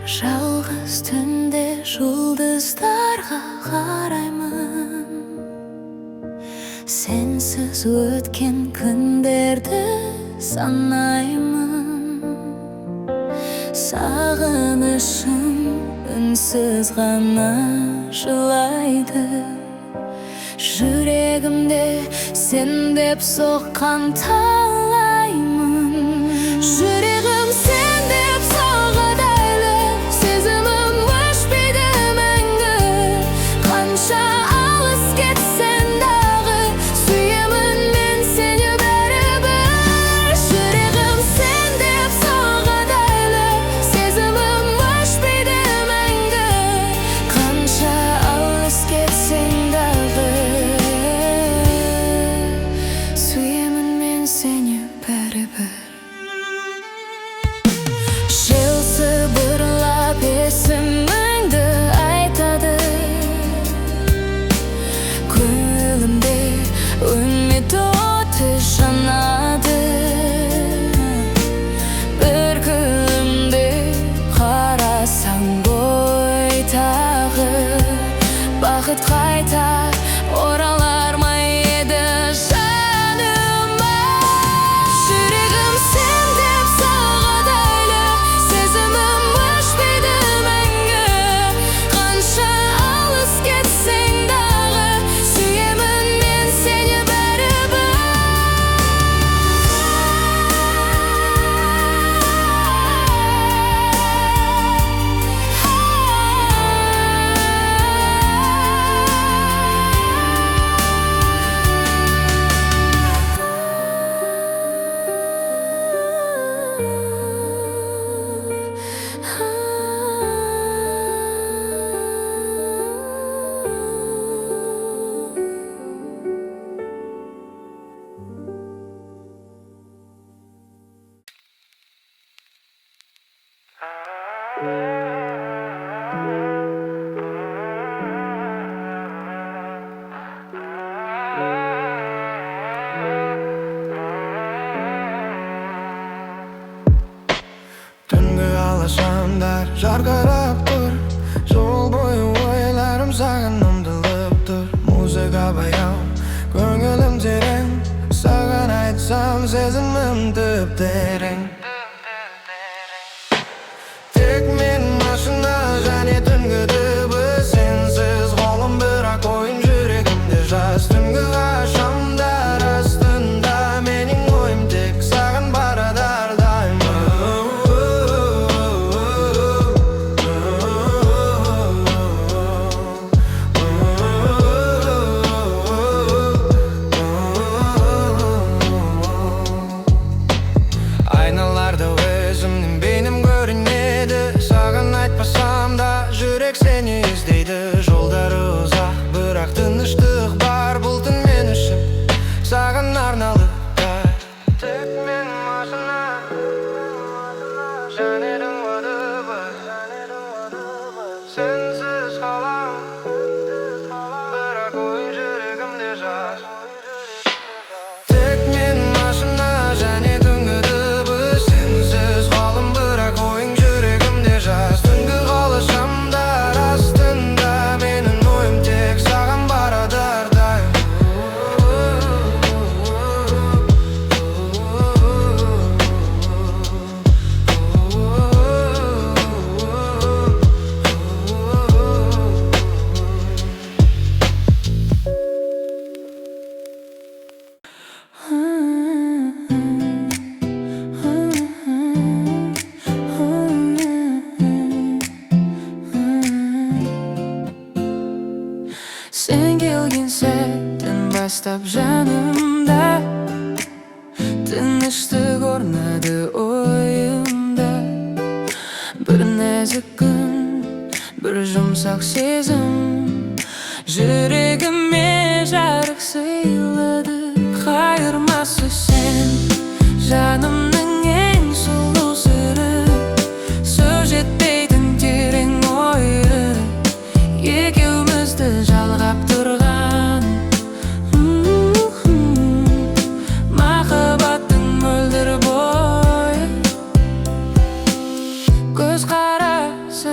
Жалғыз түнде жұлдыздарға қараймын, сенсіз өткен күндерді санаймын. Сағынышым үнсіз ғана жылайды, жүрегімде сен деп соққан талаймын. Жүрегім сен деп соғады, сезімім өшпейді мәңгі. Қанша алыс кетсең дағы, сүйемін мен сені бәрібір. Жүрегім сен деп соғады, сезімім өшпейді мәңгі. Қанша алыс кетсең дағы, сүйемін мен сені бәрібір. Жел сыбырлап есіміңді айтады, көңілімде үміт оты жанады. Бір күнімде қарасаң ғой тағы, бақыт қайта оралар ма еді жаныма. Жүрегім сен деп соғады, сезімім өшпейді мәңгі. Қанша алыс кетсең дағы, сүйемін мен сені бәрібір. Түнгі алашамдар жарқырап тұр, жол бойы ойларым саған ұмтылып тұр. Музыка баяу, көңілім терең, саған айтсам сезімім түп терең. Тек мен машина және түнгі дыбыс, сенсіз қолым бірақ ойын жүрегімде жаз. Түнгі ғашамдар астында менің ойым тек саған барады әрдайым. Айналарда өзімнің бейнем көрінеді, саған айтпасам да жүрек сені іздейді. Жолдары ұзақ, бірақ тыныштық бар, бұл түн мен үшін саған арналды. Тек мен машина және түнгі дыбыс, сенсіз қалам, бірақ ойын жүрегімде жаз. Тек мен машина және түнгі дыбыс, сенсіз қалам, бірақ ойын жүрегімде жаз. Түнгі қалашамдар астында менің ойым тек саған барады әрдайым. Сен келген сәттен бастап жанымда тыныштық орнады ойымда. Бір нәзік күн, бір жұмсақ сезім, жүрегіме жарық сыйлады. Қайырмасы сен, жанымның ең сұлу сыры, сөз жетпейтін терең ойы, екеумізді жалғап тұрған махаббаттың мөлдір бойы. Көз қарас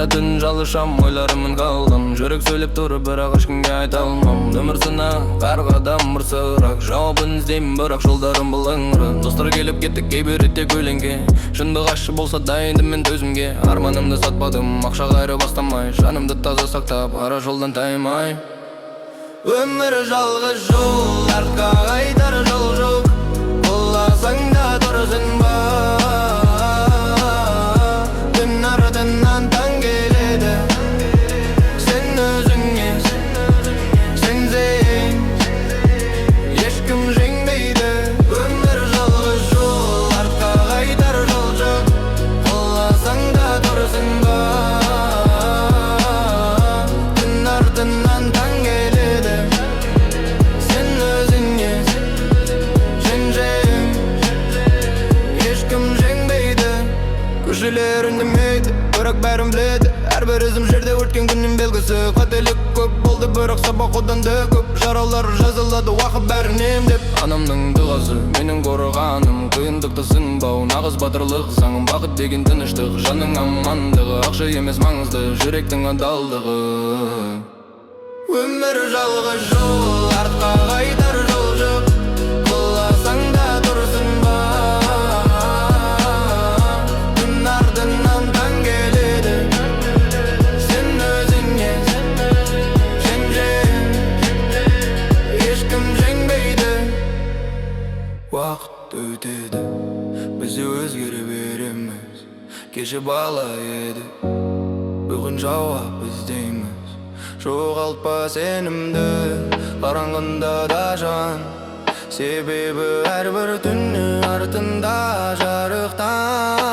Кара түн жалышам, ойларымын қалдым. Жүрек сөйлеп тұрып, бірақ ешкімге айта алмам. Өмір сынақ, әр қадам бір сұрақ. Жауабын іздеймін, бірақ жолдарым бұлыңғыр. Достар келіп кеттік, кейбірі тек өлеңге. Шындық ащы болса дайындым мен төзімге. Арманымды сатпадым, ақша қайры бастамай. Жанымды таза сақтап, ара жолдан таймай. Өмір жалғыз жол, артқа қайтар жол жоқ. Құласаң да тұрсың ба, түн артынан таң келеді. Сен өзіңе сенсең, ешкім жеңбейді. Өмір жалғыз жол, артқа қайтар жол жоқ. Құласаң да тұрсың ба, түн артынан таң келеді. Сен өзіңе сенсең, ешкім жеңбейді. Көшелер үндемейді, бірақ бәрін біледі. Әрбір ізім жерде өткен күннің белгісі. Қателік көп болды, бірақ сабақ одан да көп. Жаралар жазылады, уақыт бәрін емдеп. Анамның дұғасы, менің қорғаным. Қиындықты сынбау, нағыз батырлық заңым. Бақыт деген тыныштық, жанның амандығы. Ақша емес маңызды, жүректің адалдығы. Өмір жалғыз жол, артқа қайтар жол жоқ. Құласаң да тұрсың ба, түн артынан таң келеді. Сен өзіңе сенсең, ешкім жеңбейді. Уақыт өтеді, біз өзгере береміз. Кеше бала еді, бүгін жауап іздейміз. Жоғалтпа сенімді, қараңғында да жан. Себебі әрбір түні артында жарықтан.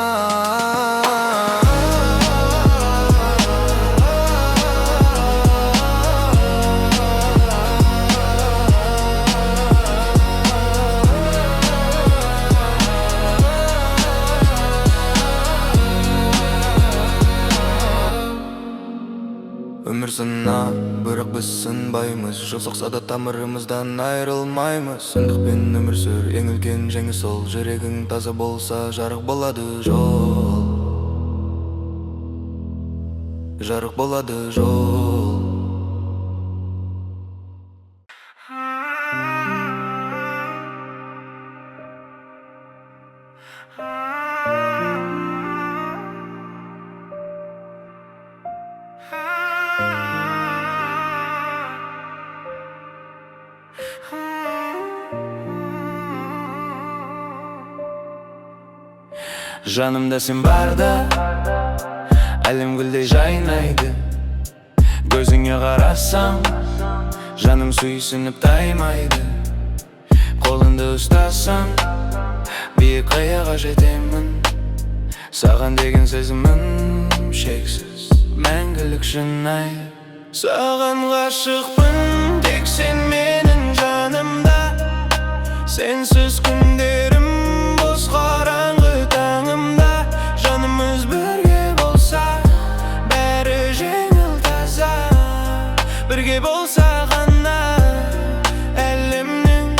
Өмір сынақ, бірақ біз сынбаймыз. Жол соқса да тамырымыздан айрылмаймыз. Шындықпен өмір сүр, ең үлкен жеңіс сол. Жүрегің таза болса, жарық болады жол. Жарық болады жол. Жанымда сен барда, әлем гүлдей жайнайды. Көзіңе қарасам, жаным сүйсініп таймайды. Қолыңды ұстасам, биік қияға жетемін. Саған деген сезімім шексіз, мәңгілік шынайы. Саған ғашықпын, тек сен менің жанымда. Сенсіз күндерім бос қараңғы таңымда. Жанымыз бірге болса, бәрі жеңіл таза. Бірге болса ғана, әлемнің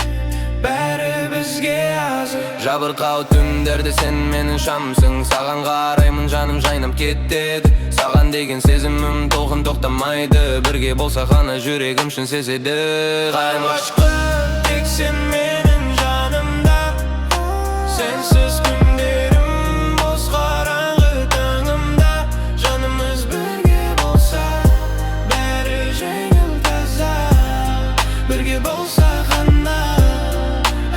бәрі бізге азы. Жабырқау түндерде сен менің шамсың. Саған қараймын, жаным жайнап кетеді. Саған деген сезімім толқын тоқтамайды. Бірге болса ғана жүрегім шын сезеді. Қайын ғашқым, тек сен менің жанымда. Сенсіз күндерім бос қараңғы таңымда. Жанымыз бірге болса, бәрі жеңіл таза. Бірге болса ғана,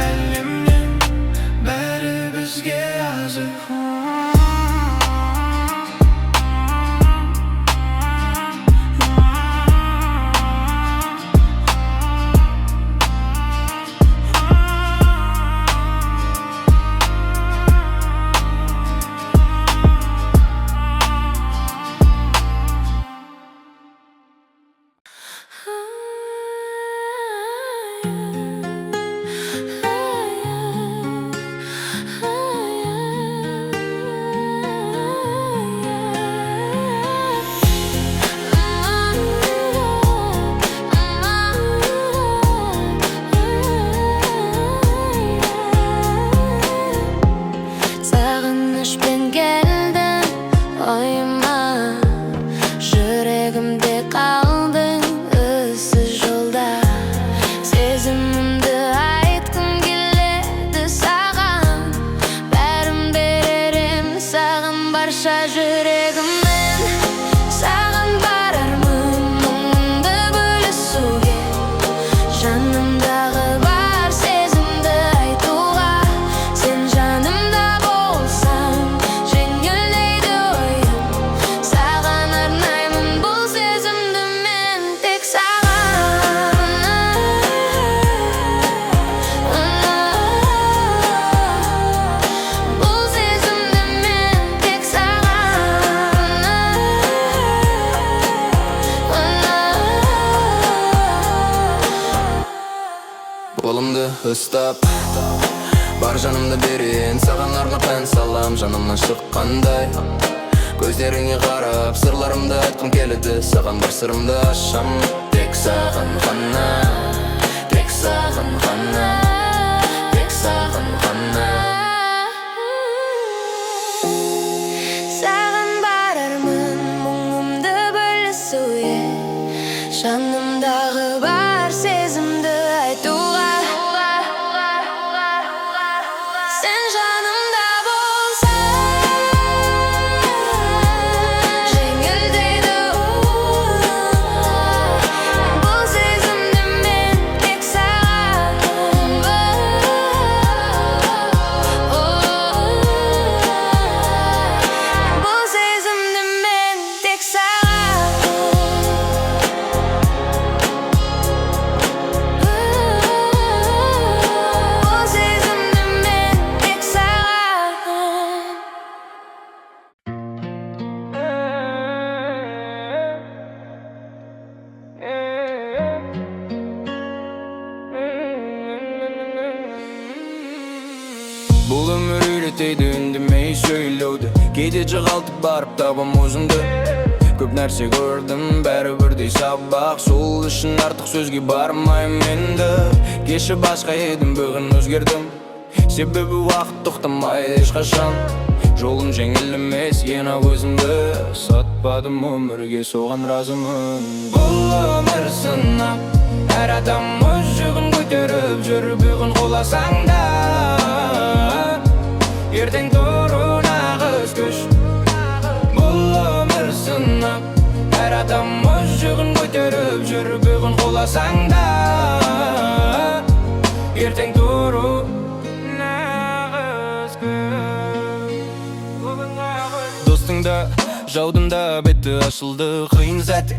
әлемнің бәрі бізге азы. ыстап. Бар жанымды берейін, саған арнап ән салам, жанымнан шыққандай. Көздеріңе қарап, сырларымды айтқым келеді, саған бар сырымды ашам. Тек саған ғана, тек саған ғана, тек саған ғана. Саған барармын мұңымды бөлісуге, жанымдағы бар сезімді айтуға. Сен жанымда болсаң, жеңілдейді бұл сезімді мен тек саған. Бұл сезімді мен тек саған. Бұл сезімді мен тек саған. Бұл өмір үйретеді үндемей сөйлеуді, кейде жоғалтып барып табам өзімді. Көп нәрсе көрдім, бәрі бірдей сабақ, сол үшін артық сөзге бармайым енді. Кеше басқа едім, бүгін өзгердім, себебі уақыт тоқтамайды ешқашан. Жолым жеңіл емес, ең өзімді сатпадым өмірге, соған разымын. Бұл өмір сынақ, әр адам өз жүгін көтеріп жүр, бүгін қоласаң да ертең тұру нағыз күш. Бұл өмір сынақ, әр адам өз жүгін көтеріп жүр, бүгін қоласаң да ертең тұру нағыз күш. Достың да, жаудың да беті ашылды, қиын сәтте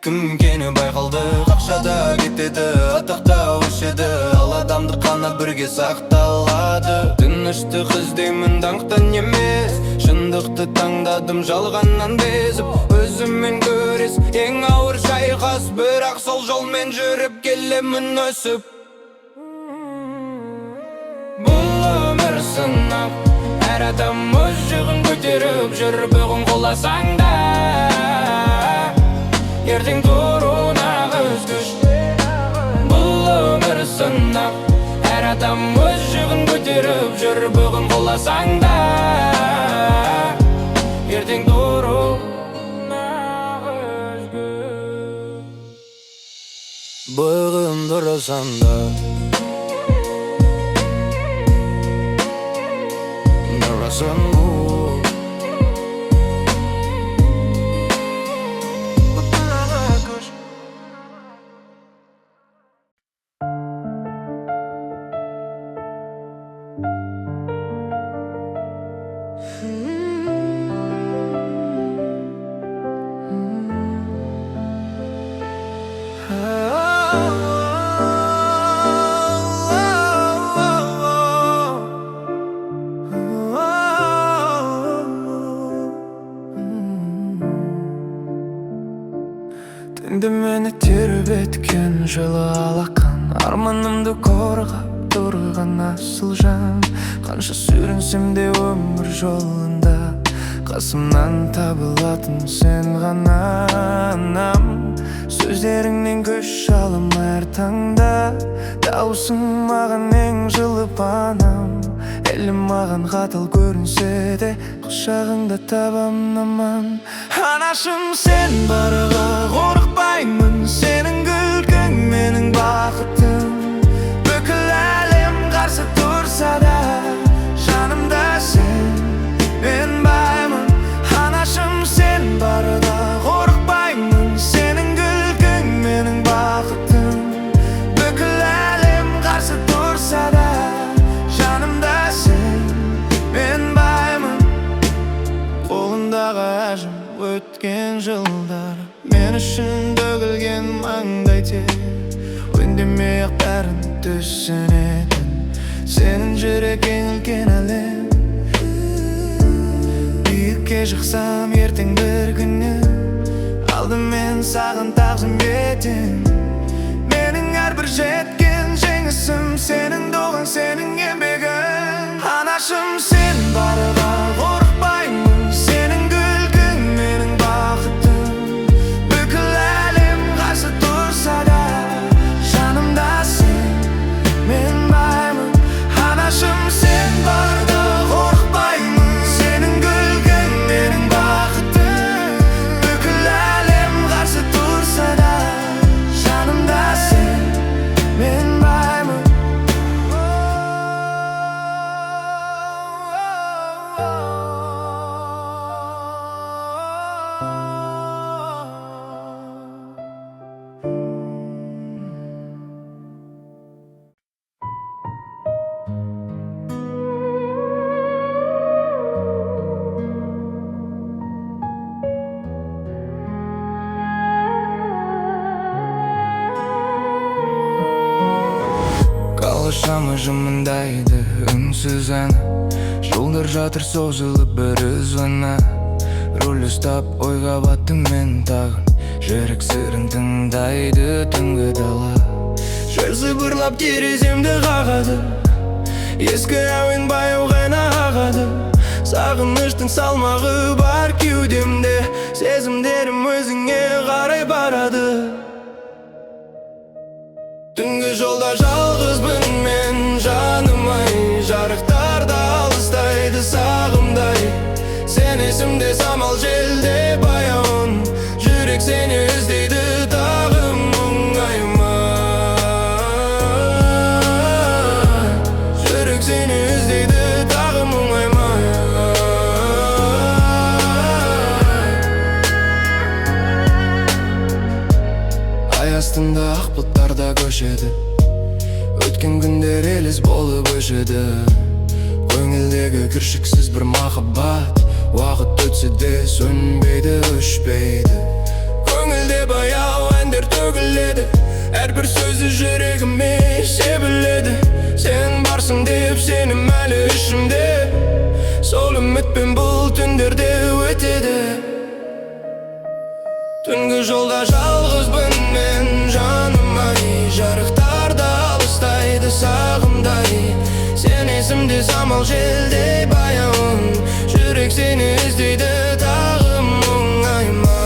кім екені байқалды. Қақшада кетеді, атақта өшеді, ал адамды қанат бірге сақталады. Тыныштық іздеймін даңқтан емес, шындықты таңдадым жалғаннан безіп. Өзіммен көрес ең ауыр шайқас, бірақ сол жолмен жүріп келемін өсіп. Бұл өмір сынақ, әр адам өз жүгін көтеріп жүр, бүгін қоласаң да ертең тұру нағыз күш. Бұл өмір сынақ, әр адам өз жүгін көтеріп жүр, бүгін қоласаң да ертең тұру нағыз күш. Бүгін тұрсаң да тұрасың бұл. Түнде мені тербеткен жылы алақан, арманымды қорғап тұрған асыл жан. Қанша сүрінсем де өмір жолында, қасымнан табылатын сен ғана анам. Сөздеріңнен күш алам әр таңда, дауысың маған ең жылы панам. Әлім маған қатал көрінсе де, құшағыңда табам аман. Анашым, сен барыға қорықпаймын, сенің күлкің менің бақытым. Бүкіл әлем қарсы тұрса да, жанымда сен, мен баймын. Анашым, сен барыға қорықпаймын, сенің күлкің менің бақытым. Бүкіл әлем қарсы тұрса да, жанымда сен, мен баймын. Қолындағы әжім өткен жылдар, мен үшін төгілген маңдай тер. Үндемей-ақ бәрін түсінетін, сенің жүрек ең үлкен әлем. Биікке шықсам ертең бір күні, алдымен саған тағзым етем. Менің әрбір жеткен жеңіс esім senin doğan senin еңбегің Анашым сен барыға қорықпаймын Senin күлкің менің бақытым Бүкіл әлем қарсы тұрса да Жанымда сен мен баймын Анашым сен барда қорықпаймын Senin күлкің менің бақытым Бүкіл әлем қарсы тұрса да Жанымда сен мен баймын Қалышамы жымындайды үнсіз ән Жолдар жатыр созылып бір үзвана Рөл ұстап ойға баттым мен тағын Жүрек сырын тыңдайды түнгі дала Жел сыбырлап тереземді қағады Ескі әуен баяу ғана ағады Сағыныштың салмағы бар кеудемде Сезімдерім өзіңе қарай барады Түнгі жолда жалғызбын мен жаным-ай Жарықтарда алыстайды сағымдай Сен есімде самал желде баяуын Жүрек сені іздейді тағы мұңайма Жүрек сені іздейді тағы мұңайма Ай астында ақ бұлттарда көшеді Өткен күндер елес болып өшеді Көңілдегі кіршіксіз бір махаббат Уақыт өтсе де сөнбейді, өшпейді Көңілде баяу әндер төгіледі Әрбір сөзі жүрегіме себіледі Сен барсың деп сенім әлі ішімде Сол үмітпен бұл түндерде өтеді Түнгі жолда жалғызбын мен жаным-ай Жарықтарда алыстайды сағымдай Сен есімде самал желдей баяуын Жүрек сені іздейді тағы мұңайма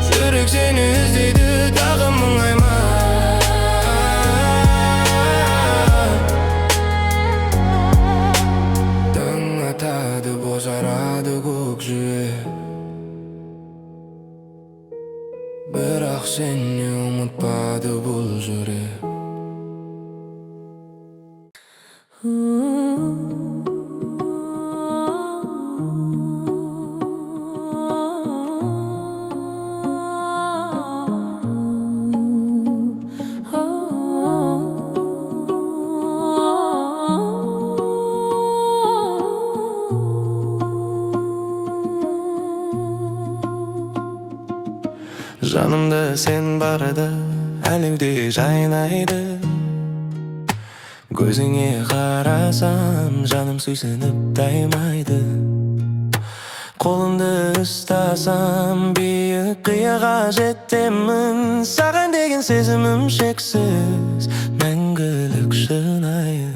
Жүрек сені іздейді тағы мұңайма Таң атады бозарады көкжиек Бірақ сені ұмытпады бұл жүрек Жанымда сен барда әлемде жайнайды Көзіңе қарасам жаным сүйсініп таймайды Қолымды ұстасам биік қияға жетемін Саған деген сезімім шексіз мәңгілік шынайы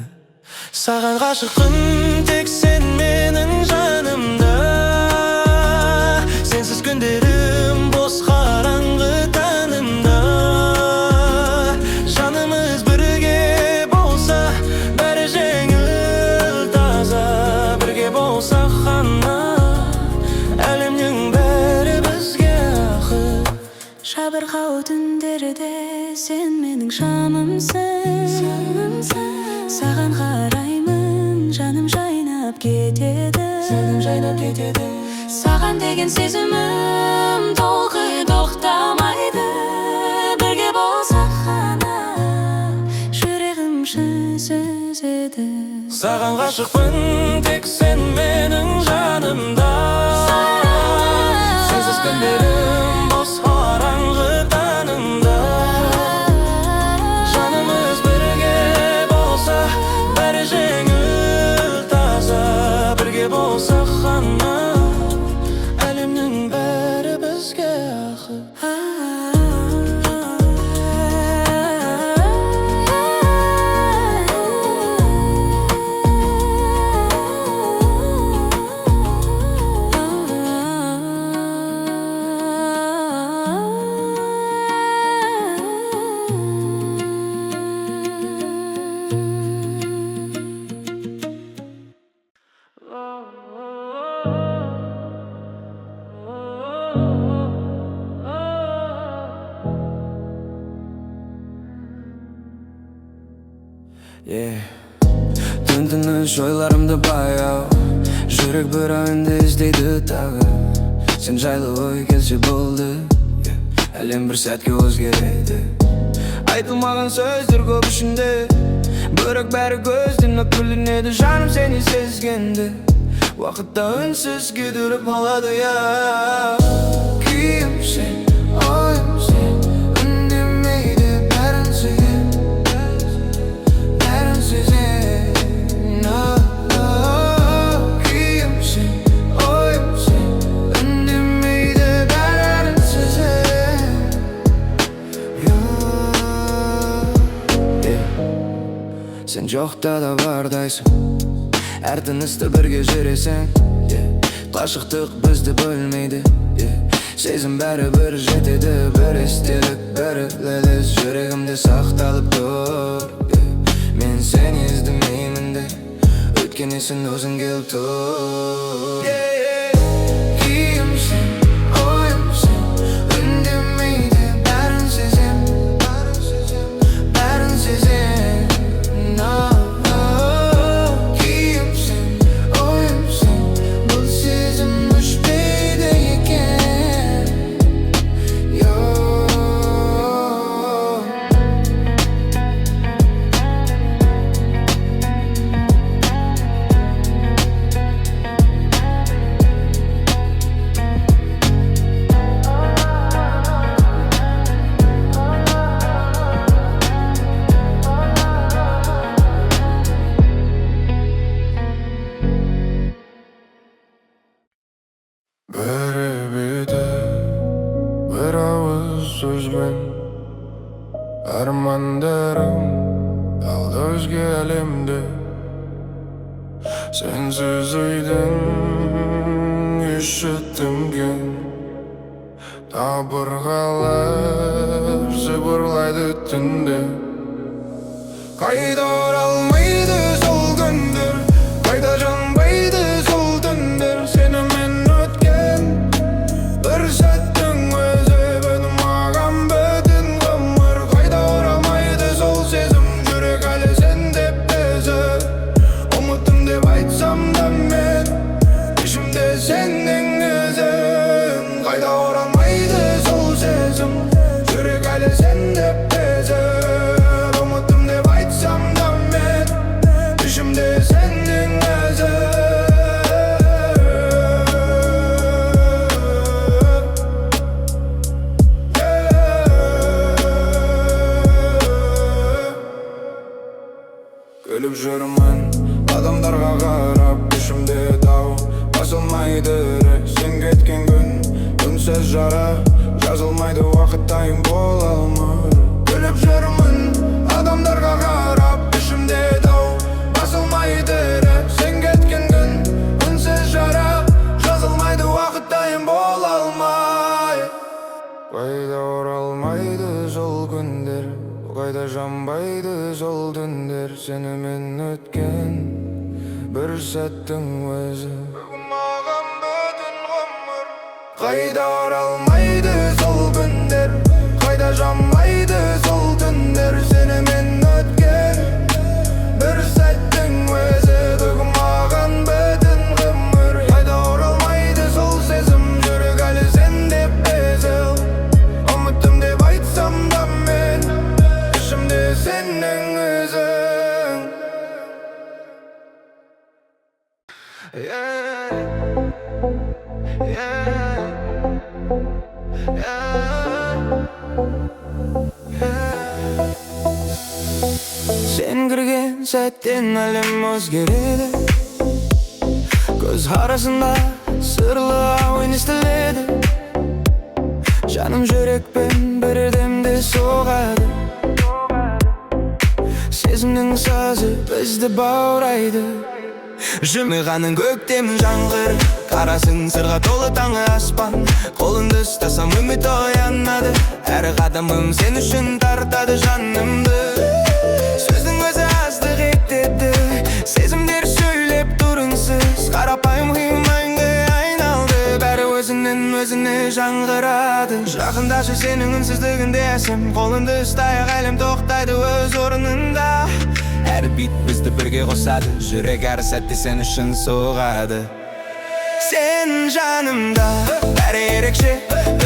Саған ғашықпын тек сен менің жанымда Сенсіз күндерім бос қараңғы таңымда Жанымыз бірге болса бәрі жеңіл таза Бірге болсақ ғана әлемнің бәрі бізге ақы Жабырқау түндерде сен менің шамымсың Саған қараймын жаным жайнап кетеді Саған деген сезімім толқи тоқтамайды Бірге болсақ ғана жүрегім жүзеді Саған ғашықпын тек сен менің жанымда Сенсіз күндерім бос қараңғы таңымда Жанымыз бірге болса бәрі жеңіл таза Бірге болсақ ғана әлемнің бәрі бізге ақы ойларымды баяу, жүрек бір әуенді іздейді тағы. Сен жайлы ой келсе болды, әлем бір сәтке өзгереді. Айтылмаған сөздер көп ішінде, бөрік бәрі көзден өкпіленеді. Жаным сені сезгенде, уақытта үнсіз күйдіріп алады, күйім сен, ойым сен, үндемейді бәрін сезем, бәрін сезем. Күйім сен, ойым сен, үндемейді бәрін сезем. Сен жоқта да бардайсың, әр тынысты бірге жүресің. Қашықтық бізді бөлмейді, сезім бәрі бір жетеді. Бір естелік, бір ләліз жүрегімде сақталып тұр. Мен сені іздемеймін де, өйткені сен өзің келіп тұр. Күйім сен, ойым сен, үндемейді бәрін сезем, бәрін сезем. Күйім сен, ойым сен, бұл сезім өшпейді екен. Бәрі беті, бір ауыз сөзбен армандарым алды өзге әлемде. Сенсіз ойдың üşüttімген, табырғалар зыбырлайды түнде. Қайда оралмайды сол күндер, қайда жанбайды сол түндер. Сенімен өткен бір сәттің өзі бін маған бүтін ғұмыр. Қайда оралмайды сол сезім, жүрек әлі сен деп безі. Ұмыттым деп айтсам да мен, ішімде сенің өзің. Қайда оралмайды сол сезім, жүрек әлі сен деп безі. Ұмыттым деп айтсам да мен, ішімде сенің өзің. Күліп жүрмін адамдарға қарап, ішімде дау басылмайды. Сен кеткен күн үнсіз жара, жазылмайды уақыт тайым бола алмыр. Күліп жүрмін адамдарға қарап, ішімде дау басылмайды. Сен кеткен күн үнсіз жара, жазылмайды уақыт тайым бола алмай. Қайда оралмайды сол күндер, қайда жанбайды сол түндер. Сенімен өткен бір сәттің өзі маған бүтін ғұмыр. Қайда оралмайды сол күндер, қайда жанбайды сол түндер. Сенімен өткен бір сәттің өзі маған бүтін ғұмыр. Қайда оралмайды сол сезім, жүрек әлі сен деп безі. Ұмыттым деп айтсам да мен, ішімде сенің өзің. Сен кірген сәттен әлем өзгереді. Көз арасында сырлы әуен естіледі. Жаным жүрекпен бірдемде соғады. Сезімнің сазы бізді баурайды. Жымиғаның көктем жаңғыр, қарасың сырға толы таңы аспан. Қолыңды ұстасам үміт оянады, әр қадамым сен үшін тартады жанымды. Сөздің өзі аздық етеді, сезімдер сөйлеп тұрыңсыз. Қарапайым қимайынға айналды, бәрі өзінен өзіні жаңғырады. Жақындашы сенің үнсіздігінде әсем, қолыңды ұстайық, әлем тоқтайды өз орнында. Әр бит бізді бірге қосады, жүрек әр сәтте сен үшін соғады. Сен жанымда, бәрі ерекше,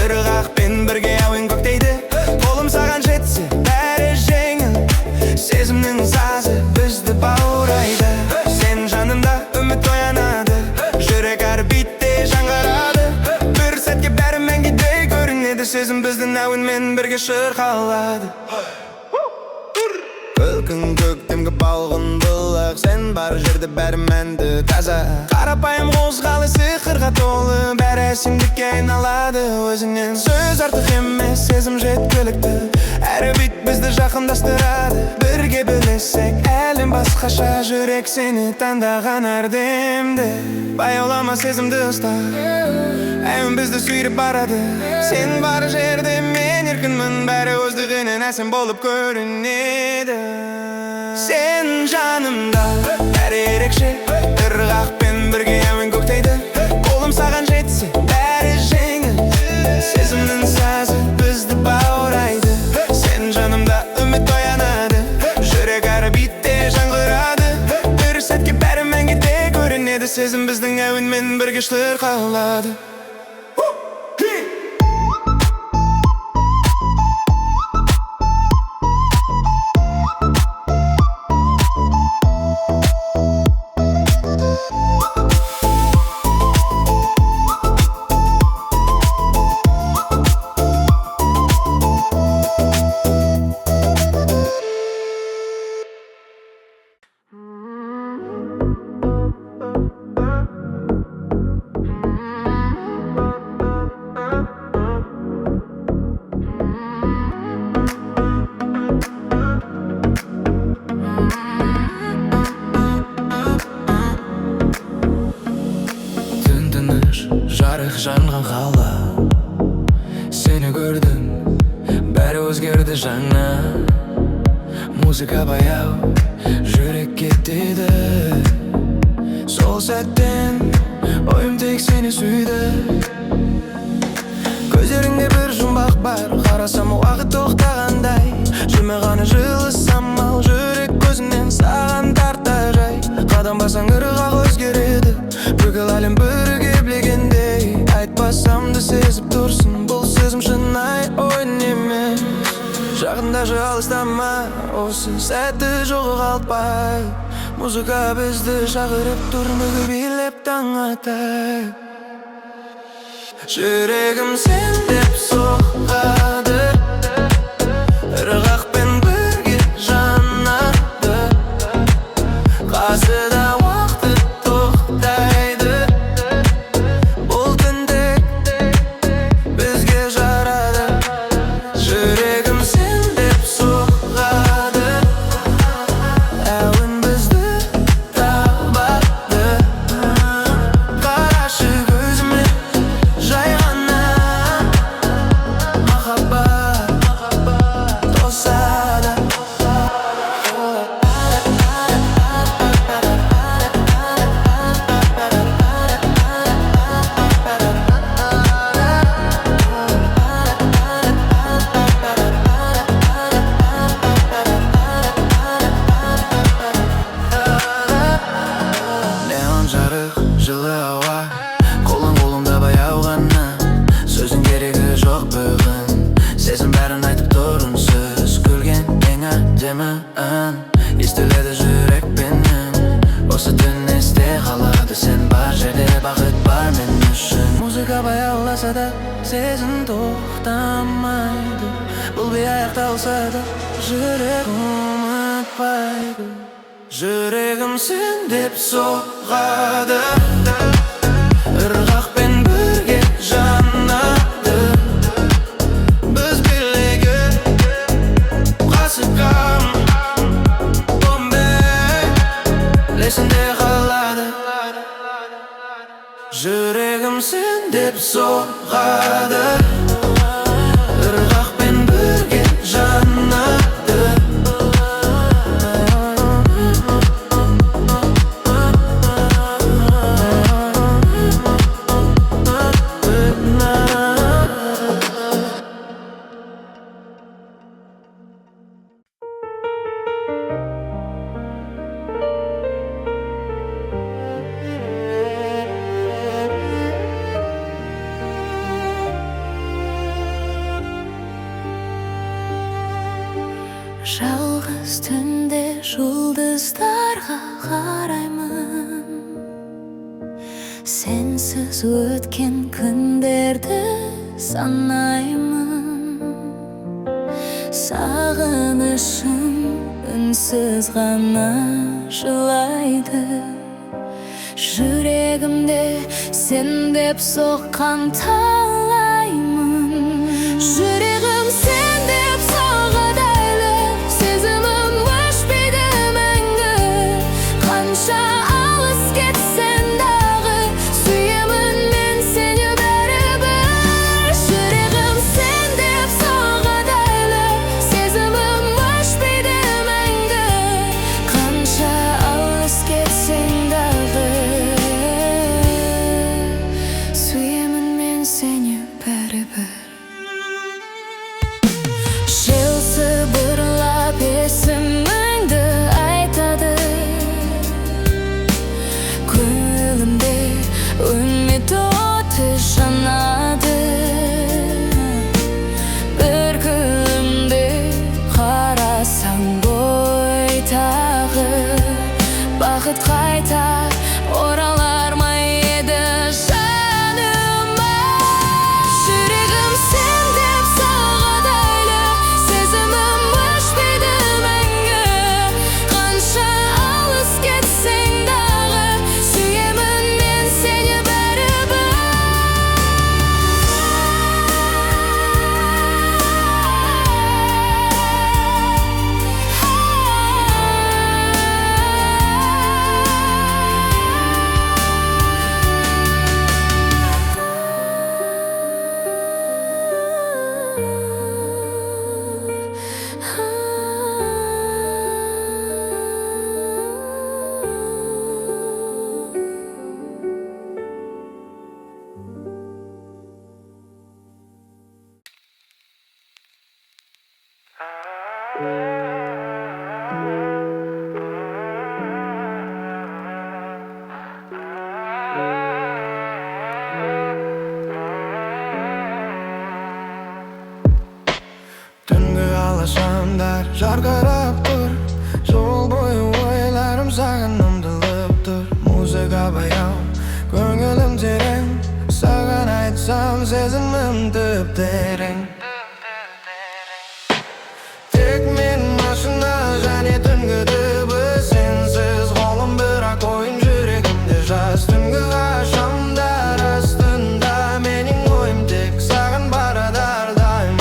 ырғақпен бірге әуен көктейді. Қолым саған жетсе, бәрі жеңіл, сезімнің сазы бізді баурайды. Сен жанымда, үміт оянады, жүрек әр битте жаңғырады. Бір сәтке бәрі мәңгідей көрінеді, сезім біздің әуенмен бірге шырқалады. Күлкің көктемгі балғын бұлақ, сен бар жерде бәрі мәнді таза. Қарапайым қозғалы сиқырға толы, бәрі әсемдікке айналады. Өзіңнен сөз артық емес, сезім жеткілікті, әрі бит бізді жақындастырады. Бірге білесек әлем басқаша, жүрек сені таңдаған әрдемді. Баяулама сезімді ұста, әуен бізді сүйреп барады. Сен бар жерде мен еркінмін, бәрі өздігінен әсем болып көрінеді. Сен жанымда, бәрі ерекше, ырғақпен бірге әуен көктейді. Қолым саған жетсе, бәрі жеңіл, сезімнің сазы бізді баурайды. Сен жанымда, үміт оянады, жүрек әр битте жаңғырады. Бір сәтке бәрі мәңгіде көрінеді, сезім біздің әуенмен бірге шырқалады. Жарық жанған қала, сені көрдім, бәрі өзгерді жаңа. Музыка баяу, жүрек кетеді. Сол сәттен ойым тек сені сүйді. Көздеріңде бір жұмбақ бар, қарасам уақыт тоқтағандай. Жүрме ғана жылы самал, жүрек көзінен саған тарта жай. Қадам басаң ырғақ өзгереді, бүкіл әлем бірге білгендей. Айтпасам да сезіп тұрсың, бұл сезім шынай ойын емес. Жақындашы алыстама, осы сәтті жоғалтпай. Музыка бізді шақырып тұр, мүгі билеп таң атай. Жүрегім сен деп соғады, ырғақпен бірге жанады. Қасыда уақыт тоқтайды, бұл түндек бізге жарады. Жүрегім сен деп соғады, әуен бізді табады. Қарашы көзіме жай ғана, махаббат тосады. Неон жарық, жылы ауа, қолың қолымда баяу ғана. Сөздің керегі жоқ бүгін, сезім бәрін айтып тұр үнсіз. Күлген ең әдемі ән естіледі жүрекпенен. Осы түн есте қалады, сен бар жерде бақыт бар мен үшін. Музыка баяуласа да сезім тоқтамайды, бұл би аяқталса да жүрек ұмытпайды. Жүрегім сен деп соғады, ырғақпен бірге жанады. Біз билеге қасыққан Бомбей лесінде қалады. Жүрегім сен деп соғады, ырғақпен бірге жанады. Жалғыз түнде жұлдыздарға қараймын, сенсіз өткен күндерді санаймын. Сағынышым үнсіз ғана жылайды, жүрегімде сен деп соққан талаймын. Жүрегім сен деп соғады, сезімім өшпейді мәңгі. Қанша алыс кетсен дағы, сүйемін мен сені бәрібір. Жүрегім сен деп соғады, сезімім өшпейді мәңгі. Қанша алыс кетсен дағы, сүйемін мен сені бәрібір. Жел сыбырлап есіміңді айтады, көңілімде үміт оты жанады. Бір күнімде қарасаң ғой тағы, бақыт қайта оралар ма еді жаныма. Жүрегім сен деп соғады, сезімім өшпейді мәңгі. Қанша алыс кетсең дағы, сүйемін мен сені бәрібір. Түнгі алашамдар жарқырап тұр, жол бойы ойларым саған ұмтылып тұр. Музыка баяу, көңілім терең, саған айтсам сезімім түп терең. Тек мен машина және түнгі дыбыс, сенсіз қолым бірақ ойын жүрегімде жаз. Түнгі ашамдар астында менің ойым тек саған барады әрдайым.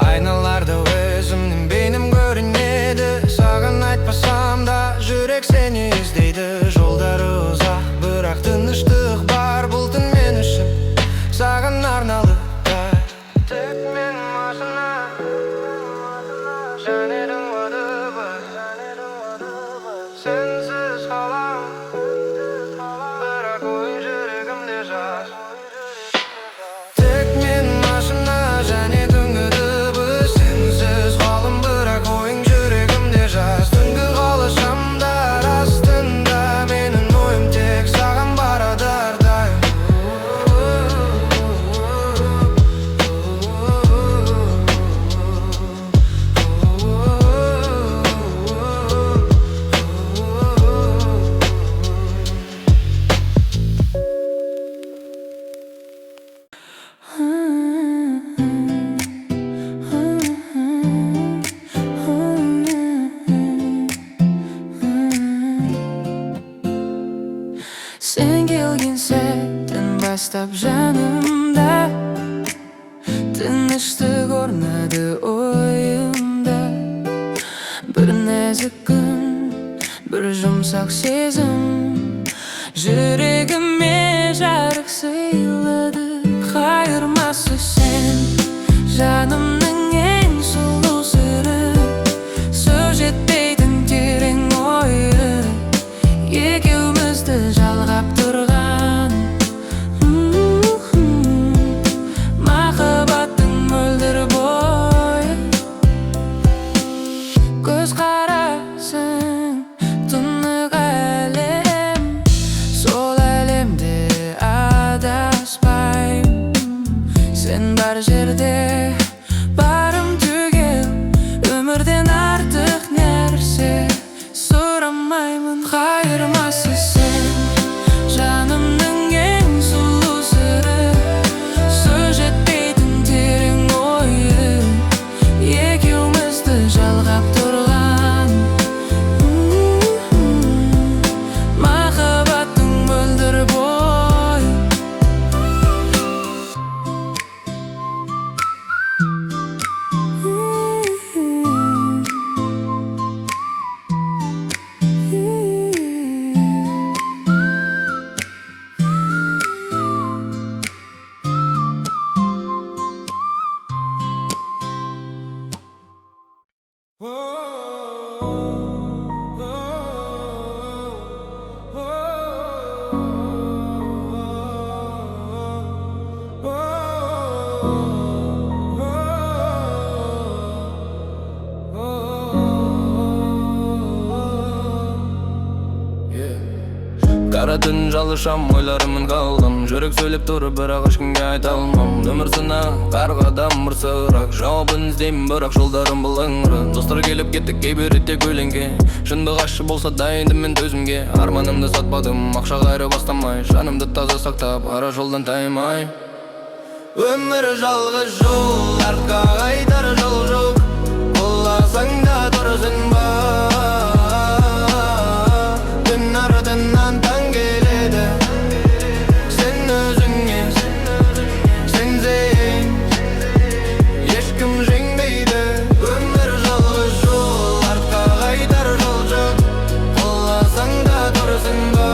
Айналарда өзімнің бейнем көрінеді, саған айтпасам да жүрек сені іздейді. Жолдары ұзақ, бірақ тыныштық бар бұл түн мен үшін, саған арналды. Тек мен машина және түнгі дыбыс, сенсіз қалам, бірақ ойын жүрегімде жаз. Тек мен машина және түнгі дыбыс, сенсіз қалам, бірақ ойын жүрегімде жаз. Түнгі алашамдар астында менің ойым тек саған барады әрдайым. Sen kelген сәттен бастап жанымда тыныштық орнады ойымда. Бір нәзік күн, бір жұмсақ сезім, жүрегіме жарық сыйлады. Қайырмасы сен, жанымның ең сұлу сыры, сөз жетпейтін терең ойы, екеумізді жалғап тұрған махаббаттың мөлдір бойы. Көз қарасы жалғышам, ойларымын қалдым. Жүрек сөйлеп тұрып, бірақ ешкімге айта алмам. Өмір сынақ, қарғадам бір сұрақ. Жауабын іздеймін, бірақ жолдарым бұлыңғыр. Достар келіп кеттік, кейбір ретте өлеңге. Шындық ащы болса дайындым мен төзімге. Арманымды сатпадым, ақша қайры бастамай. Жанымды таза сақтап, ара жолдан таймай. Өмір жалғыз жол, артқа қайтар жол жоқ. Қоласаң да тұрсың ба, түн артынан таң келеді. Сен өзіңе сенсең, ешкім жеңбейді. Өмір жалғыз жол, артқа қайтар жол жоқ. Қоласаң да тұрсың ба,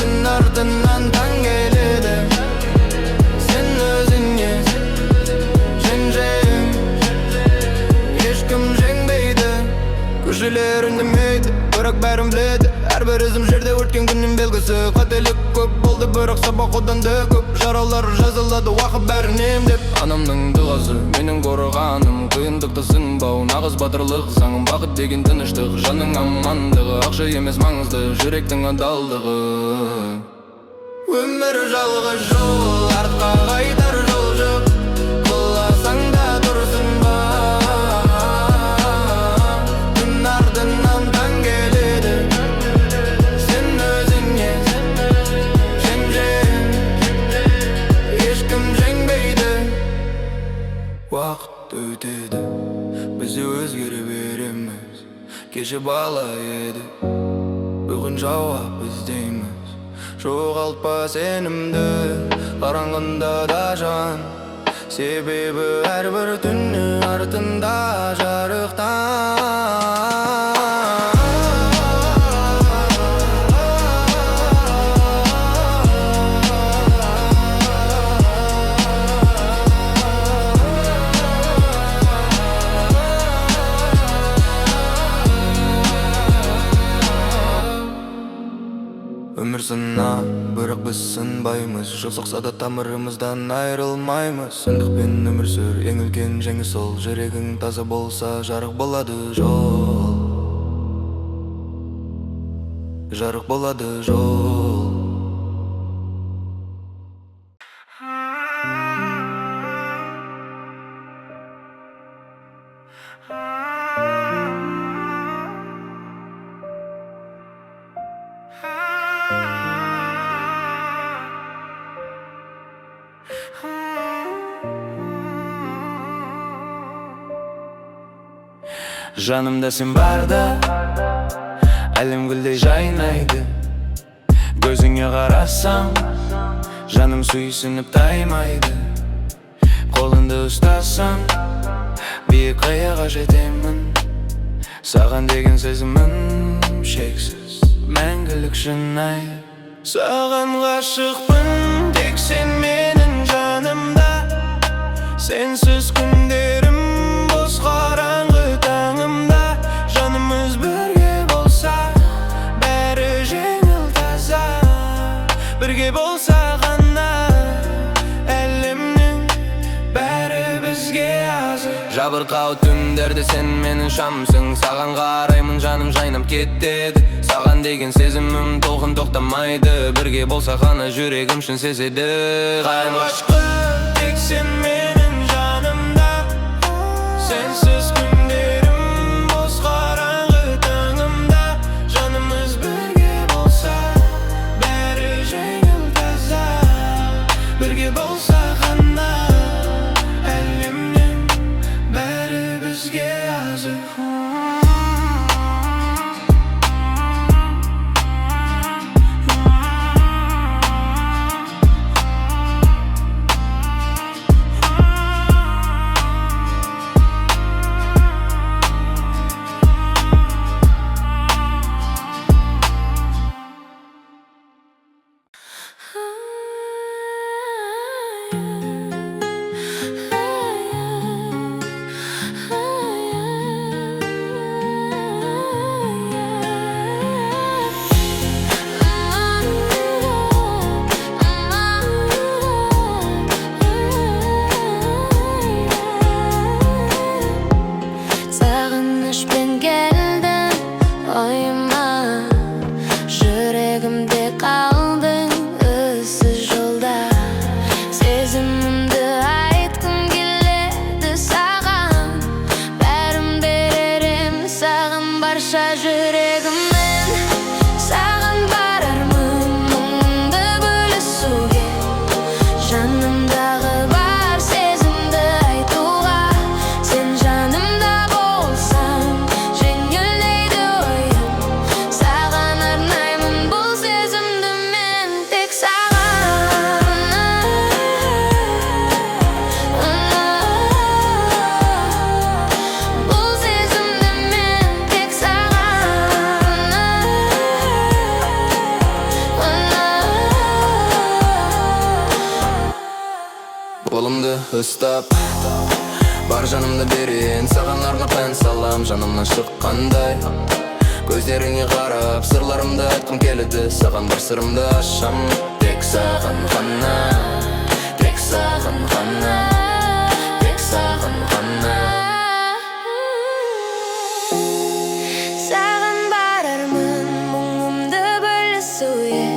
түн артынан таң келеді. Сен өзіңе сенсең, ешкім жеңбейді. Көшелер үндемейді, бірақ бәрін біледі. Әрбір ізім жерде өткен күннің белгісі. Қателік көп болды, бірақ сабақ одан да көп. Жаралар жазылады, уақыт бәрін емдеп. Анамның дұғасы, менің қорғаным. Қиындықты сынбау, нағыз батырлық заңым. Бақыт деген тыныштық, жанның амандығы. Ақша емес маңызды, жүректің адалдығы. Өмір жалғыз жол, артқа қайтар жол жоқ. Қоласаң да тұрсың ба, түн артынан таң келеді. Сен өзіңе сенсең, ешкім жеңбейді. Уақыт өтеді, біз де өзгере береміз. Кеше бала еді, бүгін жауап іздейміз. Жоғалтпа сенімді, қараңғында да жан. Себебі әрбір түнні артында жарықтан. Өмір сынақ, бірақ біз сынбаймыз. Жол соқса да тамырымыздан айрылмаймыз. Сындықпен өмір сүр, ең үлкен жеңіс сол. Жүрегің таза болса, жарық болады жол. Жарық болады жол. Жанымда сен барда, әлем гүлдей жайнайды. Көзіңе қарасам, жаным сүйсініп таймайды. Қолыңды ұстасам, биік қияға жетемін. Саған деген сезімім шексіз, мәңгілік шынайы. Саған ғашықпын, тек сен менің жанымда. Сенсіз күндерім бос қараңғы таңымда. Жанымыз бірге болса, бәрі жеңіл таза. Бірге болса ғана, әлемнің бәрі бізге азыр. Жабырқау түндерде сен менің шамсың. Саған қараймын, жаным жайнап кетеді. Саған деген сезімім толқын тоқтамайды. Бірге болса ғана жүрегім шын сезеді. Қайым ғашқым, тек сен менің жанымда. Сенсіз күндерім бос қараңғы таңымда. Жанымыз бірге болса, бәрі жеңіл таза. Бірге болса ғана, әлемнің бәрі бізге азыр. ыстап. Бар жанымды берейін саған арнап ән салам жанымнан шыққандай. Көздеріңе қарап сырларымды айтқым келеді, саған бар сырымды ашам. Тек саған ғана, тек саған ғана, тек саған ғана. Саған барармын мұңымды бөлісуге,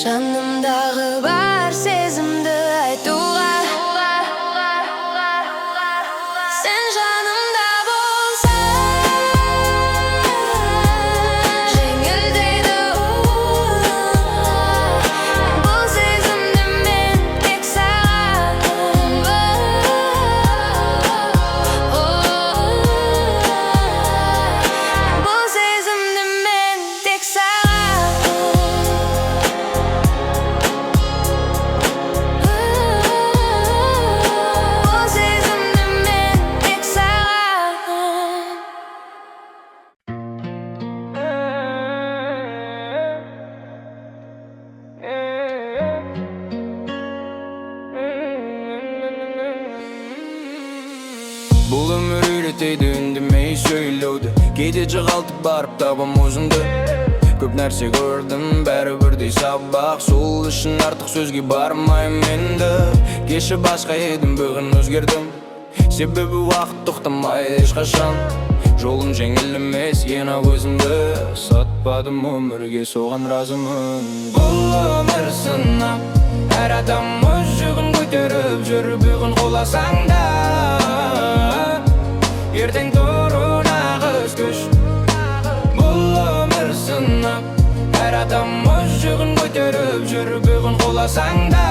жанымдағы бар сезімді айтуға. Сен жанымда болсаң, жеңілдейді бұл сезімді мен тек саған. Бұл сезімді мен тек саған. Бұл сезімді мен тек саған. Бұл өмір үйретеді үндемей сөйлеуді, кейде жоғалтып барып табам өзімді. Көп нәрсе көрдім, бәрі бірдей сабақ, сол үшін артық сөзге бармайым енді. Кеші басқа едім, бүгін өзгердім, себебі уақыт тоқтамайды ешқашан. Жолым жеңіл емес, ең ақ өзімді сатпадым өмірге, соған разымын. Бұл өмір сынақ, әр адам өз жүгін көтеріп жүр, бүгін қоласаң да ертең тұру нағыз күш. Бұл өмір сынақ, әр адам өз жүгін көтеріп жүр, бүгін қоласаң да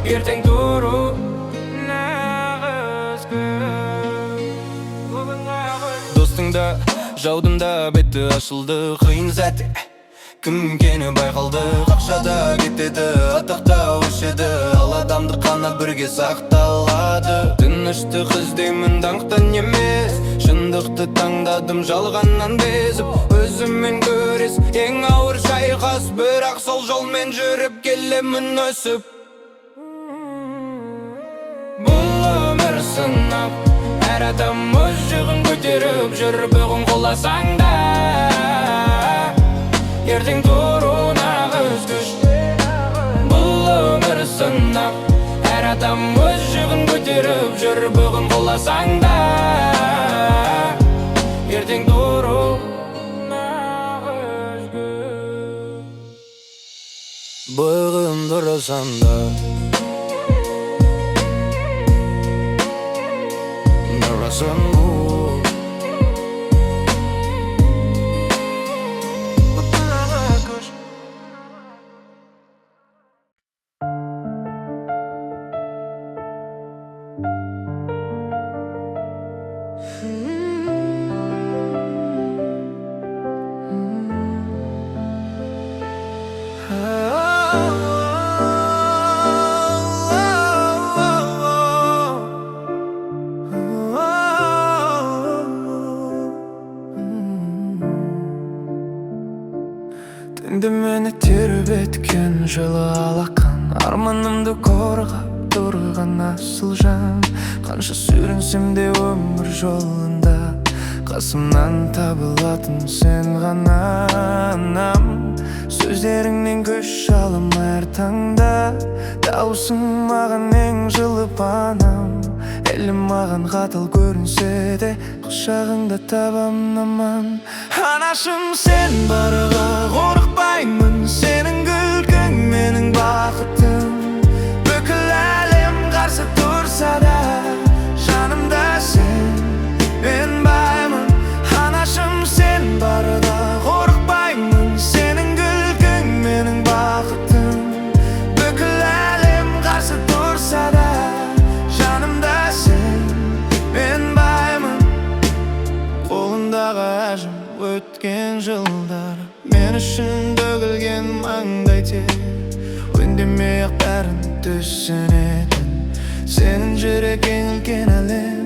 ертең тұру нағыз күш. Достың да, жаудың да беті ашылды, қиын сәтте кім екені байқалды. Қақшада кетеді, атақта өшеді, ал адамды қана бірге сақталады. Тыныштық іздеймін даңқтан емес, шындықты таңдадым жалғаннан безіп. Өзіммен көрес ең ауыр шайқас, бірақ сол жолмен жүріп келемін өсіп. Бұл өмір сынақ, әр адам өз жүгін көтеріп жүр, бүгін қоласаң да ертең тұру нағыз күш. Бұл өмір сынақ, әр адам өз жүгін көтеріп жүр, бүгін қоласаң да ертең тұру нағыз күш. Бүгін тұрасаң да тұрасаң Түнді мені тербеткен жылы алақан, арманымды қорғап тұрған асыл жан. Қанша сүрінсем де өмір жолында, қасымнан табылатын сен ғана анам. Сөздеріңнен күш алам әр таңда, дауысың маған ең жылы панам. Әлім маған қатал көрінсе де, құшағыңда табам аман. Анашым сен барыға қорықпаймын, сенің күлкің менің бақытым. Бүкіл әлем қарсы тұрса да, жанымда сен, мен баймын. Анашым сен барыға қорықпаймын, сенің күлкің менің бақытым. Бүкіл әлем қарсы тұрса да, жанымда сен, мен баймын. Қолындағы әжім өткен жылдар, мен үшін төгілген маңдай тер. Үндемей-ақ бәрін түсінетін, сенің жүрегің үлкен әлем.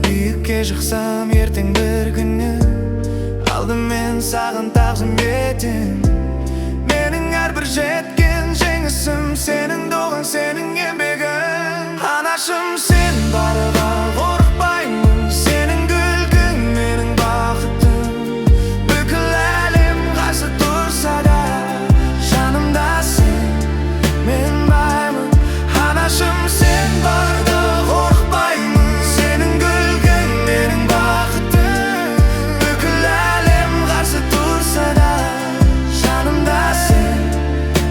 Биікке шықсам ертең бір күні, алдымен саған тағзым етем. Менің әрбір жеткен жеңіс esім senin doğan senin еңбегің Анашым sen барыға қорықпаймын Senin күлкің менің бақытым Бүкіл әлем қарсы тұрса да Жанымда сен мен баймын Анашым sen барда қорықпаймын Senin күлкің менің бақытым Бүкіл әлем қарсы тұрса да Жанымда сен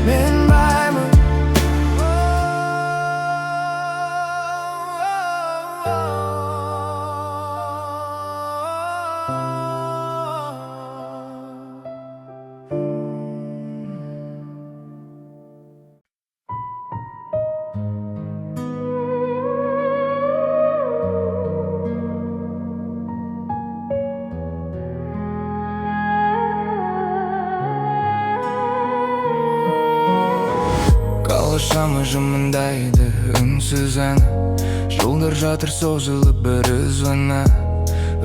мен баймын Қалышамы жымындайды үнсіз ән Жолдар жатыр созылып бір үзвана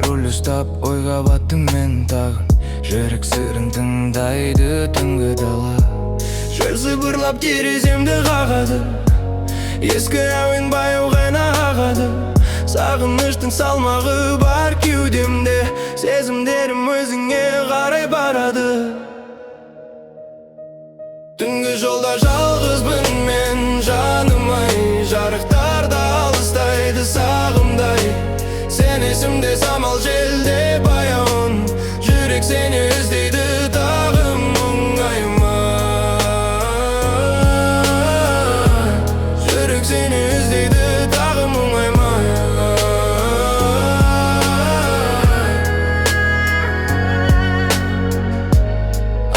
Рөл ұстап ойға баттым мен тағын Жүрек сырын тыңдайды түнгі дала Жел сыбырлап тереземді қағады Ескі әуен баяу ғана ағады Сағыныштың салмағы бар кеудемде Сезімдерім өзіңе қарай барады Түнгі жолда жалғызбын мен жаным-ай Жарықтарда алыстайды сағымдай Сен есімде самал желде баяуын Жүрек сені іздейді тағы мұңайма Жүрек сені іздейді тағы мұңайма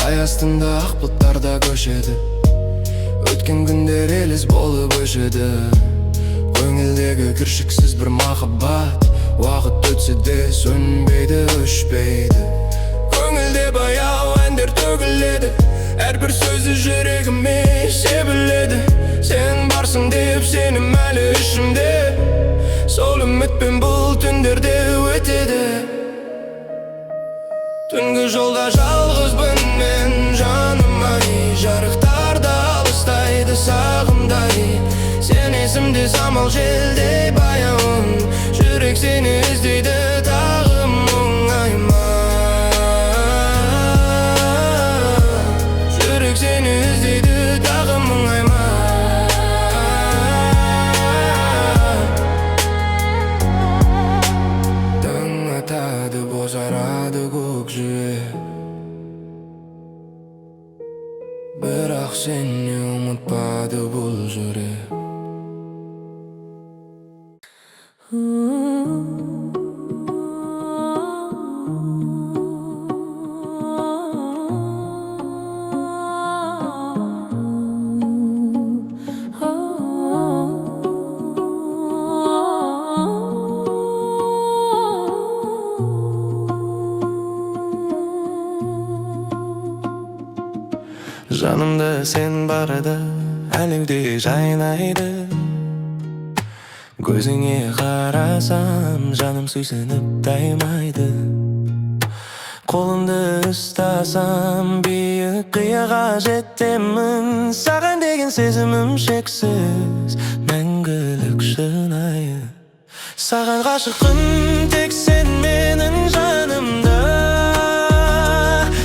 Ай астында ақ бұлттарда көшеді Өткен күндер елес болып өшеді Көңілдегі кіршіксіз бір махаббат Уақыт өтсе де сөнбейді, өшпейді Көңілде баяу әндер төгіледі Әрбір сөзі жүрегіме себіледі Сен барсың деп сенім әлі ішімде Сол үмітпен бұл түндерде өтеді Түнгі жолда жалғызбын мен жаным-ай Жарықтарда алыстайды сағымдай Сен есімде самал желдей баяуын Жүрек сені іздейді тағы мұңайма Жүрек сені іздейді тағы мұңайма Таң атады бозарады көк жиек Бірақ сені ұмытпады бұл жүрек Жанымда сен барады, әлеуде жайнайды Көзіңе қарасам, жаным сүйсініп таймайды Қолымды ұстасам, биік қияға жетемін Саған деген сезімім шексіз, мәңгілік шынайы Саған ғашықпын, тек сен менің жанымда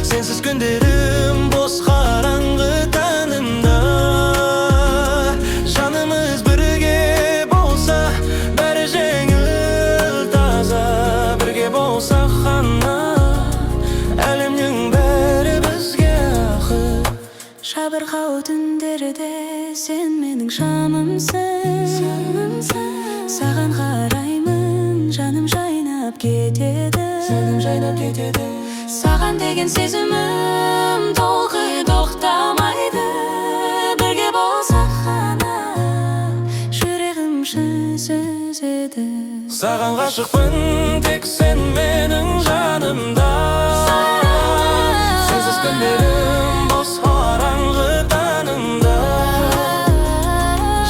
Сенсіз күндерім бос қараңғы таңымда Жанымыз бірге болса, бәрі жеңіл таза Бірге болсақ ғана, әлемнің бәрі бізге ақы Жабырқау түндерде сен менің шамымсың Саған қараймын, жаным жайнап кетеді Саған деген сезімім толқи тоқтамайды Бірге болсақ ғана, жүрегім жүзеді Саған ғашықпын, тек сен менің жанымда Сенсіз күндерім бос қараңғы таңымда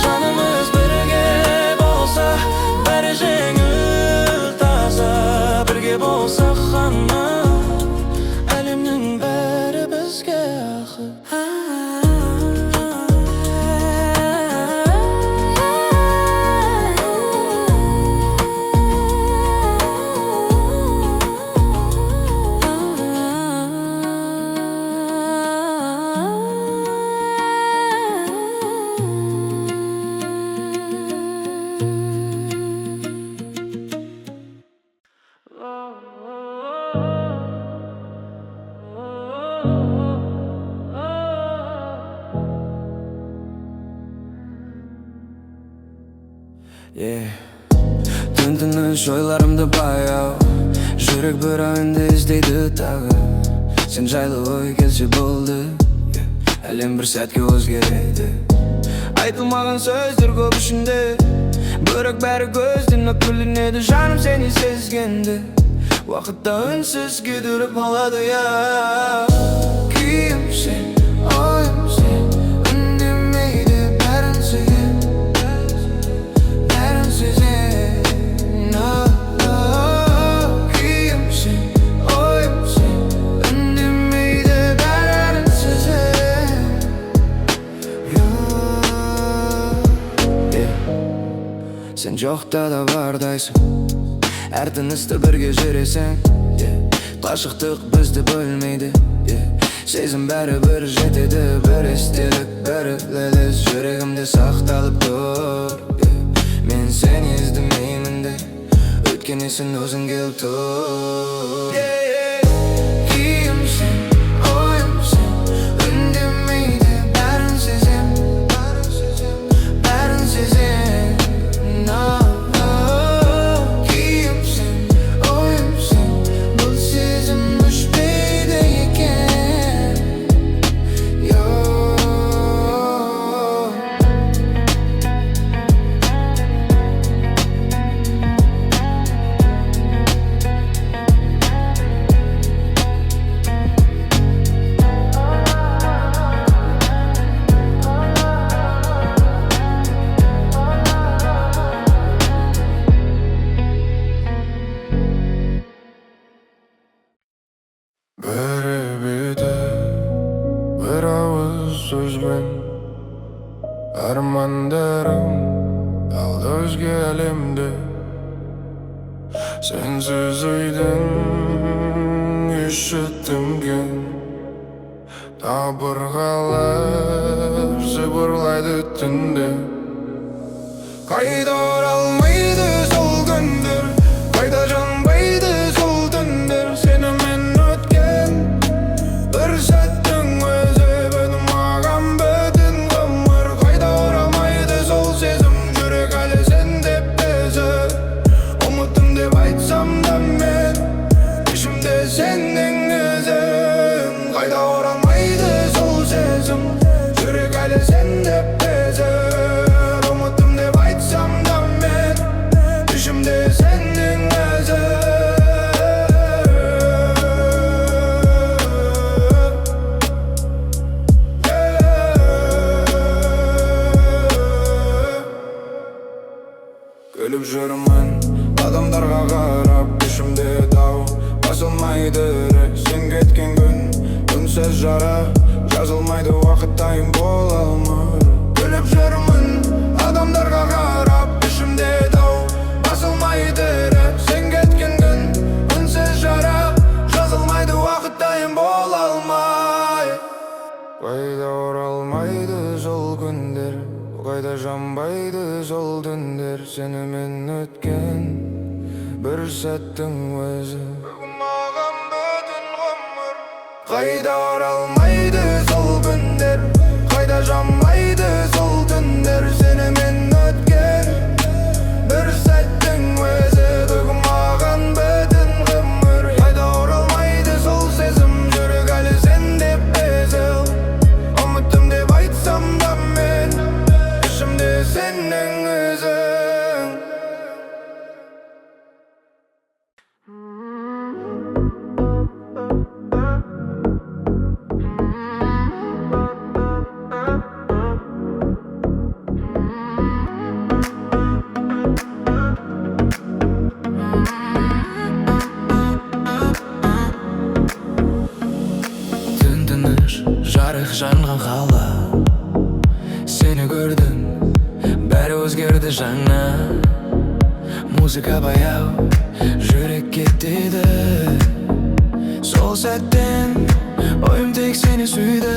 Жанымыз бірге болса, бәрі жеңіл таза Бірге болсақ ғана, әлемнің бәрі бізге ақы ойларымды баяу, жүрек бір әуенді іздейді тағы. Сен жайлы ой келсе болды, әлем бір сәтке өзгереді. Айтылмаған сөздер көп ішінде, бірақ бәрі көзден өкпеленеді. Жаным сені сезгенде, уақытта үнсіз күйдіріп алады, күйім сен, ойым сен, үндемейді бәрін сезем, бәрін сезем. Күйім сен, ойым сен, үндемейді бәрін сезем. Сен жоқта да бардайсың, әр тынысты бірге жүресің. Қашықтық бізді бөлмейді, сезім бәрі бір жетеді. Бір естелік, бір лелес жүрегімде сақталып тұр. Мен сені іздемеймін де, өткенде сен өзің келіп тұр. Күйім сен, ойым сен, үндемейді бәрін сезем, бәрін сезем. Күйім сен, ойым сен, бұл сезім өшпейді екен. Бір беті, бір ауыз сөзбен армандарым қалды өзге әлемде. Сенсіз ойдың іші тінген, табырғалар сыбырлайды түнде. Қайда оралмайды сол күндер, қайда жанбайды сол түндер. Сенімен өткен бір сәттің өзі бүгін маған бүтін ғұмыр. Қайда оралмайды сол сезім, жүрек әлі сен деп безі. Ұмыттым деп айтсам да мен, ішімде сенің ізің. Қайда оралмайды сол сезім, жүрек әлі сен деп безі. Ұмыттым деп айтсам да мен, ішімде сенің ізің. Күліп жүрмін адамдарға қарап, ішімде дау басылмайды. Сен кеткен күн үнсіз жара, жазылмайды уақыт тайым бола алмыр. Күліп жүрмін адамдарға қарап, ішімде дау басылмайды. Сен кеткен күн үнсіз жара, жазылмайды уақыт тайым бола алмай. Қайда оралмайды сол күндер, қайда жанбайды сол түндер. Сенімен өткен бір сәттің өзі бүгін маған бүтін ғұмыр. Қайда оралмайды сол күндер, қайда жанбайды сол түндер. Сенімен өткен бір сәттің өзі бүгін маған бүтін ғұмыр. Қайда оралмайды сол сезім, жүрек әлі сен деп безі. Ұмыттым деп айтсам да мен, ішімде сенің ізің. Түн тыныш, жарық жанған қала, сені көрдім, бәрі өзгерді жаңа. Музыка баяу, жүрек кетеді. Сол сәттен ойым тек сені сүйді.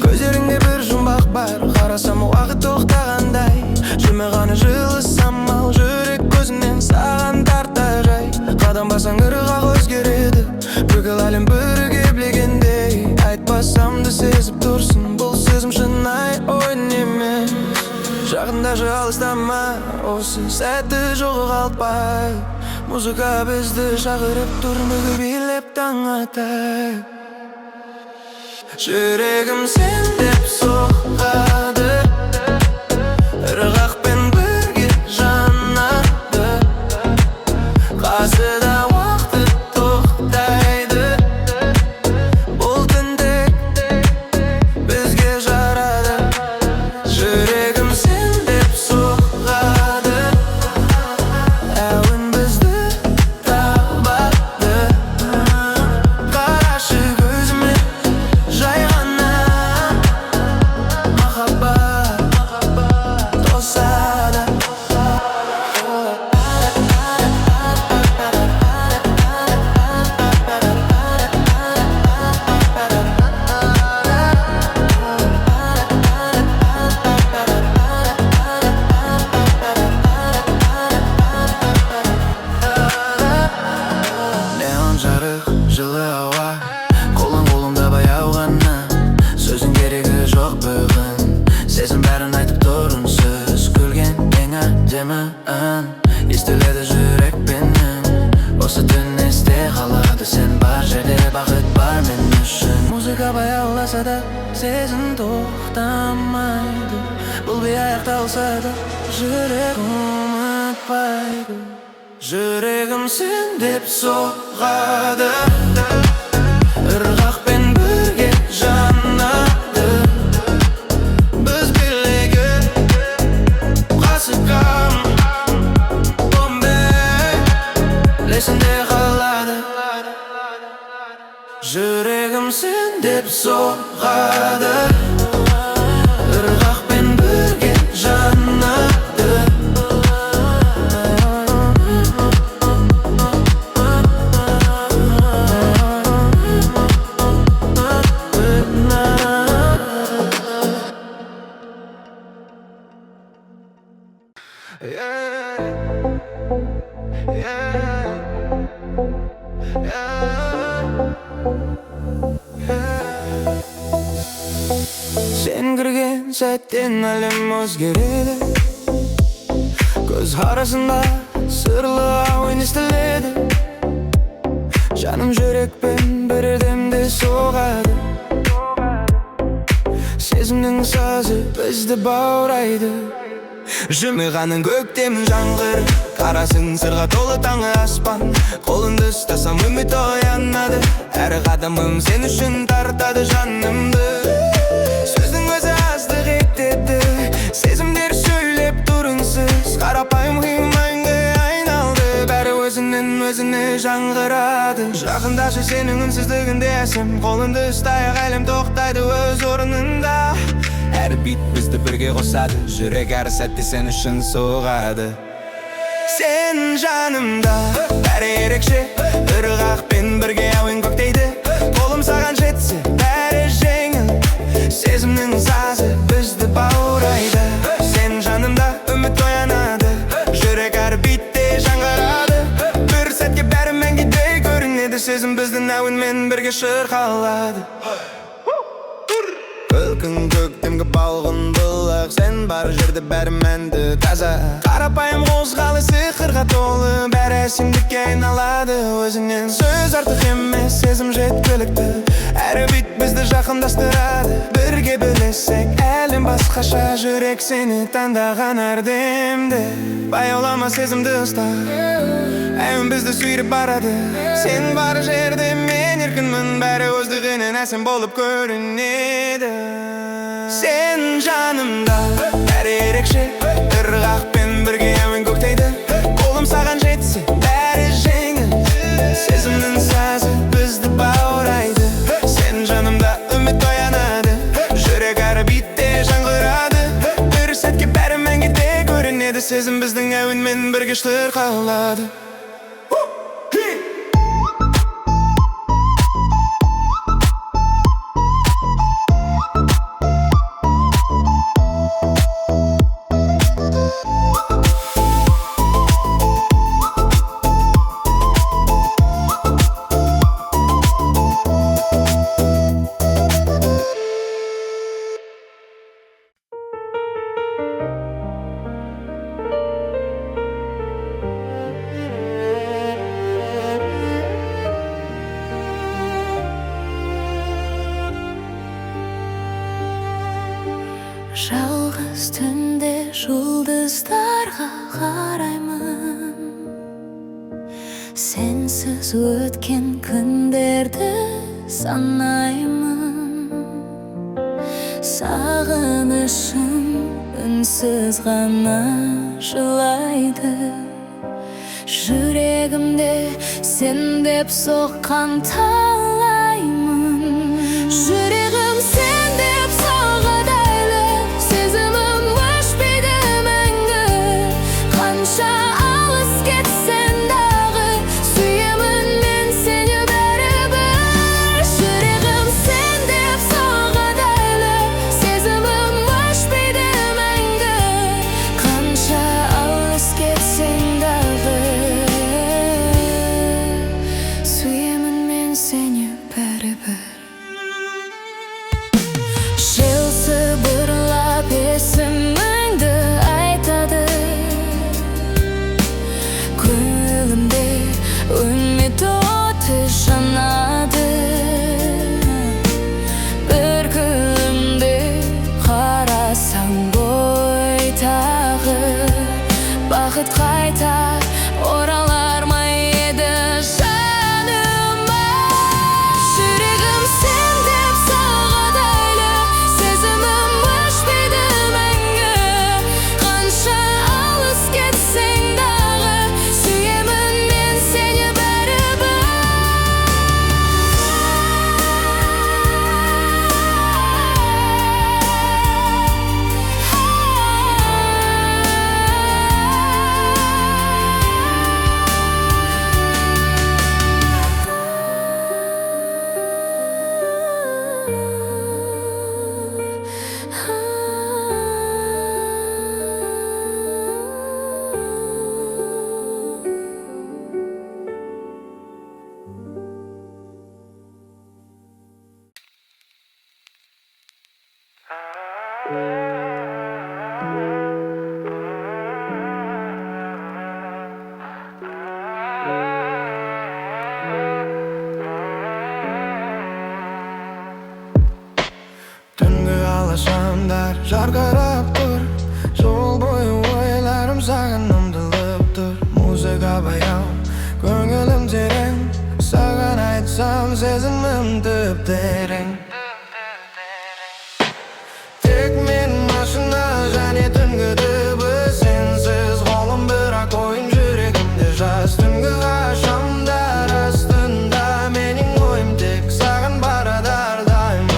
Көздеріңде бір жұмбақ бар, қарасам уақыт тоқтағандай. Жүрмеғаны жылы самал, жүрек көзінен саған тарта жай. Қадам басаң ырғақ өзгереді, бүкіл әлем бірге білгендей. Айтпасам да сезіп тұрсың, бұл сезім шынайы ойын емес. Жақындашы алыстама, осы сәтті жоғалтпай. Музыка бізді шақырып тұр, мүгі билеп таң атай. Жүрегім сен деп соғады, ырғақпен бірге жанады. Қасыда уақыт тоқтайды, бұл түнде бізге жарады. Жүрегім сен деп соғады, әуен бізді табады. Қарашы көзіме жай ғана махаббат тосады. Неон жарық, жылы ауа, қолың-қолыңда баяу ғана. Сөзің керегі жоқ бүгін, сезім бәрін айтып тұрынсыз. Күлген ең әдемі ән естіледі жүрекпенен. Осы түн есте қалады, сен бар жерде бақыт бар мен үшін. Музыка баяуласа да сезім тоқтамайды, бұл би аяқталса да жүрек ұмытпайды. Жүрегім сен деп соғады, ырғақпен бірге жанады. Біз билеге қасыққан бомбей лесінде қалады. Жүрегім сен деп соғады, ырғақпен бірге жанады. Сен кірген сәттен әлем өзгереді, көз арасында сырлы әуен естіледі. Жаным жүрекпен бірдемде соғады, сезімнің сазы бізді баурайды. Жымиғаның көктем жаңғыр, қарасың сырға толы таңы аспан. Қолыңды ұстасам үміт оянады, әр қадамым сен үшін тартады жанымды. Сөздің өзі аздық етеді, сезімдер сөйлеп тұрынсыз. Қарапайым қимайынғы айналды, бәрі өзінен өзіне жаңғырады. Жақындашы сенің үнсіздігінде әсем, қолыңды ұстайық әлем тоқтайды өз орнында. Әр бит бізді бірге қосады, жүрек әр сәтте сен үшін соғады. Сен жанымда бәрі ерекше, ырғақпен бірге әуен көктейді. Қолым саған жетсе бәрі жеңіл, сезімнің сазы бізді баурайды. Сен жанымда үміт оянады, жүрек әр битте жаңғырады. Бір сәтке бәрі мәңгідей көрінеді, сезім біздің әуенмен бірге шырқалады. Күлкің көктемгі балғын бұлақ, сен бар жерде бәрі мәнді таза. Қарапайым қозғалы сиқырға толы, бәрі әсемдікке айналады. Өзіңнен сөз артық емес, сезім жеткілікті, әрі бит бізді жақындастырады. Бірге білесек әлем басқаша, жүрек сені таңдаған әрдемді. Баяулама сезімді ұста, әуен бізді сүйреп барады. Сен бар жерде мен еркінмін, бәрі өздігінен әсем болып көрінеді. Сен жанымда бәрі ерекше, ырғақпен бірге әуен көктейді. Қолым саған жетсе бәрі жеңіл, сезімнің сазы бізді баурайды. Сен жанымда үміт оянады, жүрек әр битте жаңғырады. Бір сәтке бәрі мәңгіде көрінеді, сезім біздің әуенмен бірге шырқалады. Жалғыз түнде жұлдыздарға қараймын, сенсіз өткен күндерді санаймын. Сағынышым үнсіз ғана жылайды, жүрегімде сен деп соққан талаймын. Жүрегім сен деп соғадайлы, сезімім өшпейді мәңгі. Қанша алыс кетсең дағы, сүйемін мен сені бәрібір. Жүрегім сен деп соғадайлы, сезімім өшпейді мәңгі. Қанша алыс кетсең дағы, сүйемін мен сені бәрібір. Жел сыбырлап есіміңді айтады, көңілімде үміт оты жанады. Бір күнімде қарасаң ғой тағы, бақыт қайта оралар ма еді жаныма. Жүрегім сен деп соғадайлы, сезімім өшпейді мәңгі. Қанша алыс кетсең дағы, сүйемін мен сені бәрібір. Түнгі алашамдар жарқырап тұр, жол бойы ойларым саған ұмтылып тұр. Музыка баяу, көңілім терең, саған айтсам сезімім тып терең. Тек мен машина және түнгі дыбыс, сенсіз қолым бірақ ойын жүрегімде жаз. Түнгі ашамдар астында менің ойым тек саған барады әрдайым.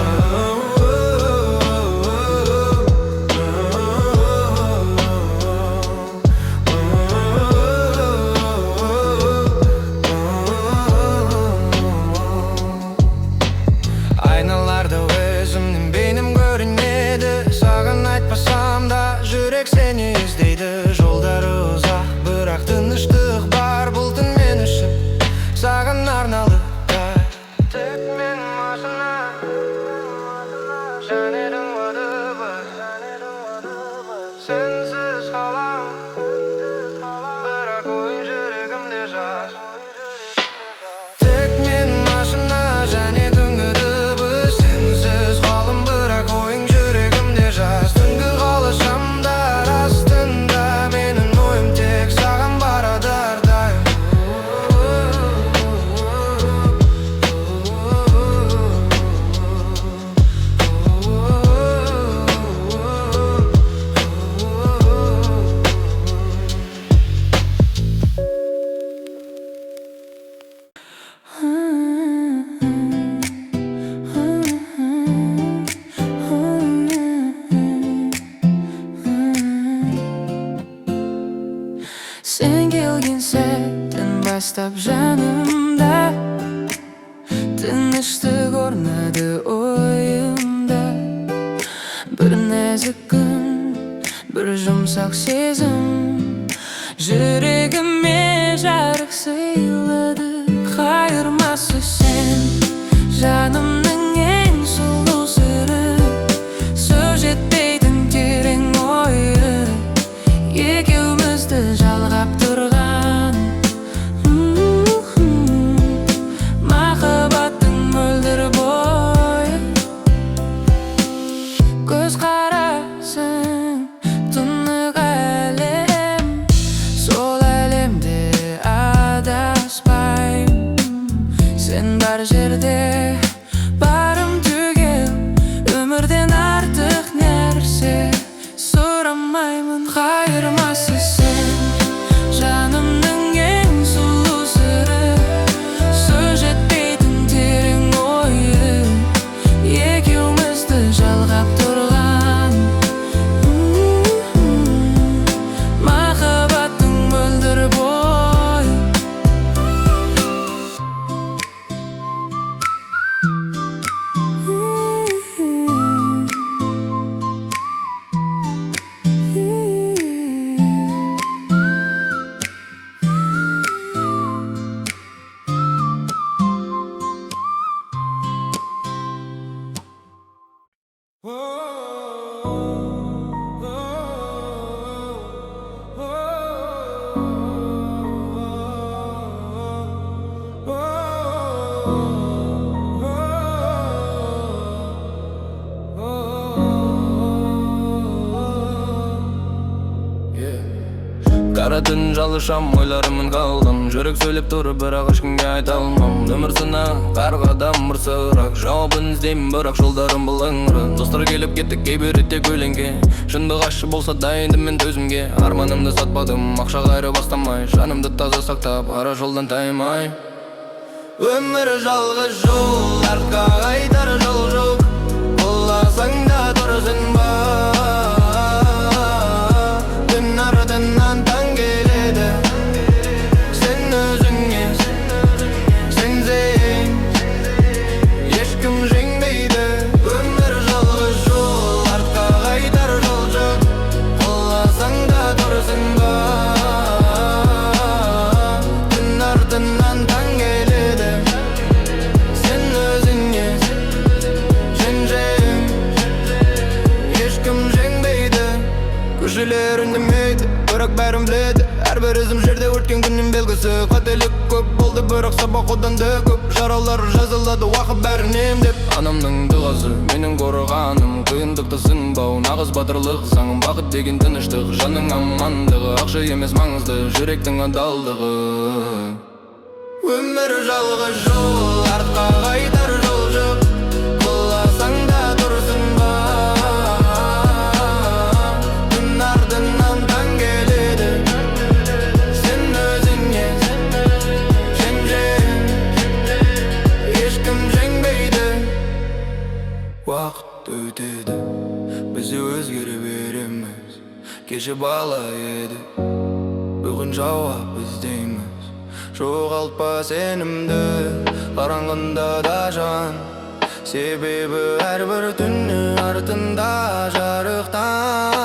Айналарда өзімнің бейнем көрінеді, саған айтпасам да жүрек сені іздейді. Жолдары ұзақ, бірақ тыныштық бар бұл түн мен үшін, саған арналды. Тек мен машина және түнгі дыбыс, сенсіз қалам, бірақ ойын жүрегімде жаз. Тек мен машина және түнгі дыбыс, сенсіз қалым, бірақ ойың жүрегімде жаз. Түнгі қалашамдар астында менің ойым тек саған барады әрдайым. Sen kelген сәттен бастап жанымда тыныштық орнады ойымда. Бір нәзік күн, бір жұмсақ сезім, жүрегіме жарық сыйлады. Қайырмасы сен, жанымның ең сұлу сыры, сөз жетпейтін терең ойы, екеумізді жалғап тұрған махаббаттың мөлдір бойы. Көз қарас жерде барым түгел, өмірден артық нәрсе сұрамаймын. Қайырмасы сен жанымның ең сұлу сыры, сөз жетпейтін терең ойы, екеумізді жалғап тұрған махаббаттың мөлдір бойы. Қара түн жалышам, ойларымын қалдым. Жүрек сөйлеп тұрып, бірақ ешкімге айта алмам. Өмір сынақ, қарғадам мырсырақ, жауабын іздеймін, бірақ жолдарым бұлыңғыр. Достар келіп кеттік, кейбірі тек өлеңге. Шындық ащы болса дайындым мен төзімге. Арманымды сатпадым, ақша қайры бастамай, жанымды таза сақтап, ара жолдан таймай. Өмір жалғыз жол, артқа қайтар жол жоқ. Қоласаң да тұрсың ба, түн артынан таң келеді. Сен өзіңе сенсең, ешкім жеңбейді. Өмір жалғыз жол, артқа қайтар жол жоқ. Қоласаң да тұрсың ба, түн артынан таң келеді. Сен өзіңе сенсең, ешкім жеңбейді. Көшелер үндемейді, бірақ бәрін біледі. Әрбір ізім жерде өткен күннің белгісі. Қателік көп болды, бірақ сабақ одан да көп. Жаралар жазылады, уақыт бәрін емдеп. Анамның дұғасы, менің қорғаным. Қиындықты сынбау, нағыз батырлық заңым. Бақыт деген тыныштық, жанның амандығы. Ақша емес маңызды, жүректің адалдығы. Өмір жалғыз жол, артқа қайтар жол жоқ. Қоласаң да тұрсың ба, түн артынан таң келеді. Сен өзіңе сенсең, ешкім жеңбейді. Уақыт өтеді, біз өзгере береміз. Кеше бала еді, бүгін жауап іздейміз. Жоғалтпа сенімді, қараңғында да жан. Себебі әрбір түні артында жарықтан.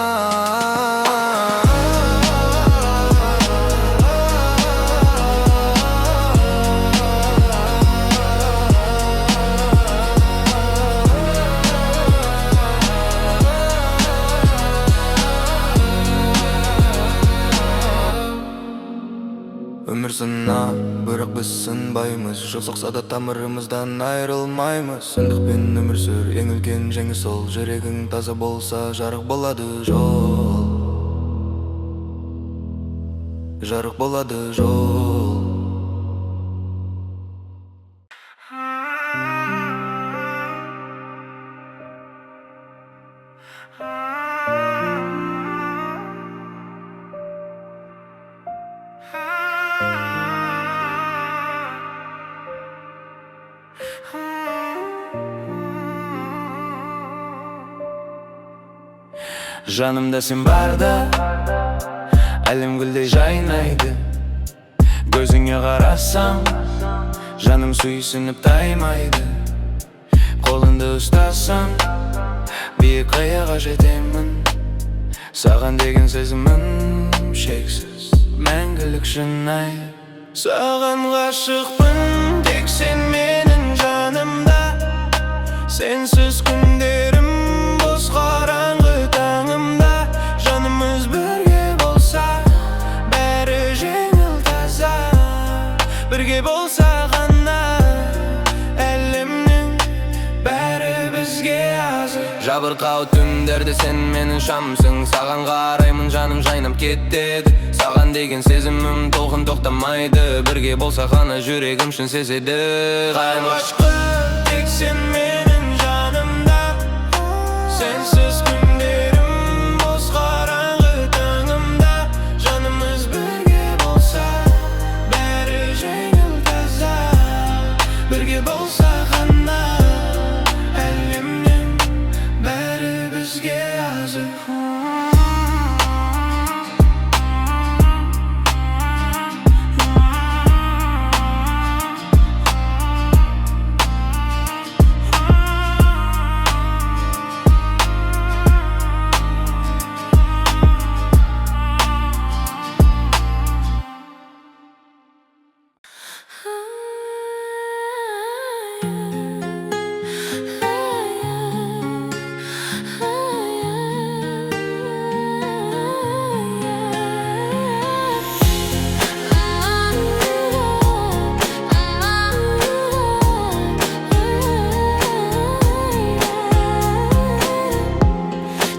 Өмір сынақ, бірақ біз сынбаймыз. Жол соқса да тамырымыздан айрылмаймыз. Сындықпен өмір сүр, ең үлкен жеңіс сол. Жүрегің таза болса, жарық болады жол. Жарық болады жол. Жанымда сен барда, әлем гүлдей жайнайды. Көзіңе қарасам, жаным сүйсініп таймайды. Қолыңды ұстасам, биік қияға жетемін. Саған деген сезімім шексіз, мәңгілік шынайы. Саған ғашықпын, тек сен менің жанымда. Сенсіз күндерім бос қараңғы таңымда. Жанымыз бірге болса, бәрі жеңіл таза. Бірге болса ғана, әлемнің бәрі бізге азыр. Жабырқау түндерде сен менің шамсың, саған қараймын жаным жайнап кетеді. Саған деген сезімім толқын тоқтамайды, бірге болса ғана жүрегім шын сезеді. Қаймашқы тек сен менің жанымда, сенсіз күндерім бос қараңғы таңымда. Жанымыз бірге болса бәрі жеңіл таза, бірге болса ғана әлемнің бәрі бізге азық.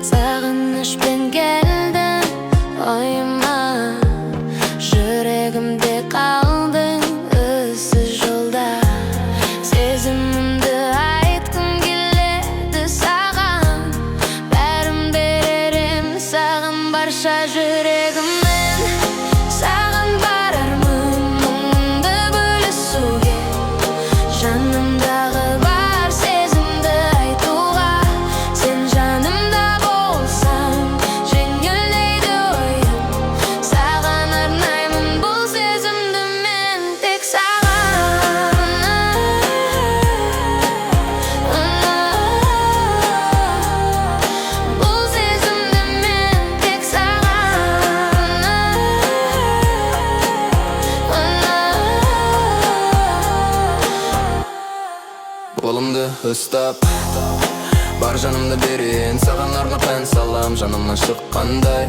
Сағынышпен келдің ойыма, жүрегімде қалдың ізсіз жолда. Сезімімді айтқым келеді саған, бәрін берерім саған барша жүрегіммен. Саған барармын мұңымды бөлісуге, жанымдағы бар сезімді айтуға. Сен жанымда болсаң жеңілдейді ойым, саған арнаймын бұл сезімді мен тек саған. Бұл сезімді мен тек саған. Қолымды ұстап, бар жанымды берейін саған арнап ән салам жанымнан шыққандай.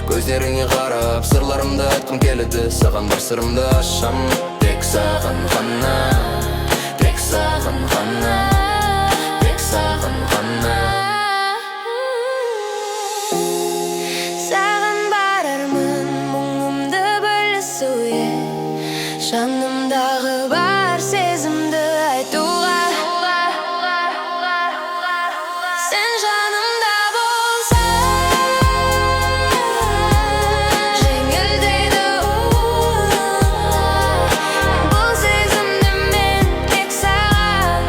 Көздеріңе қарап сырларымды айтқым келеді, саған бар сырымды ашам. Тек саған ғана, тек саған ғана, тек саған ғана. Саған барармын мұңымды бөлісуге, жанымдағы бар сезімді айтуға. Сен жанымда болсаң жеңілдейді бұл сезімді мен тек саған.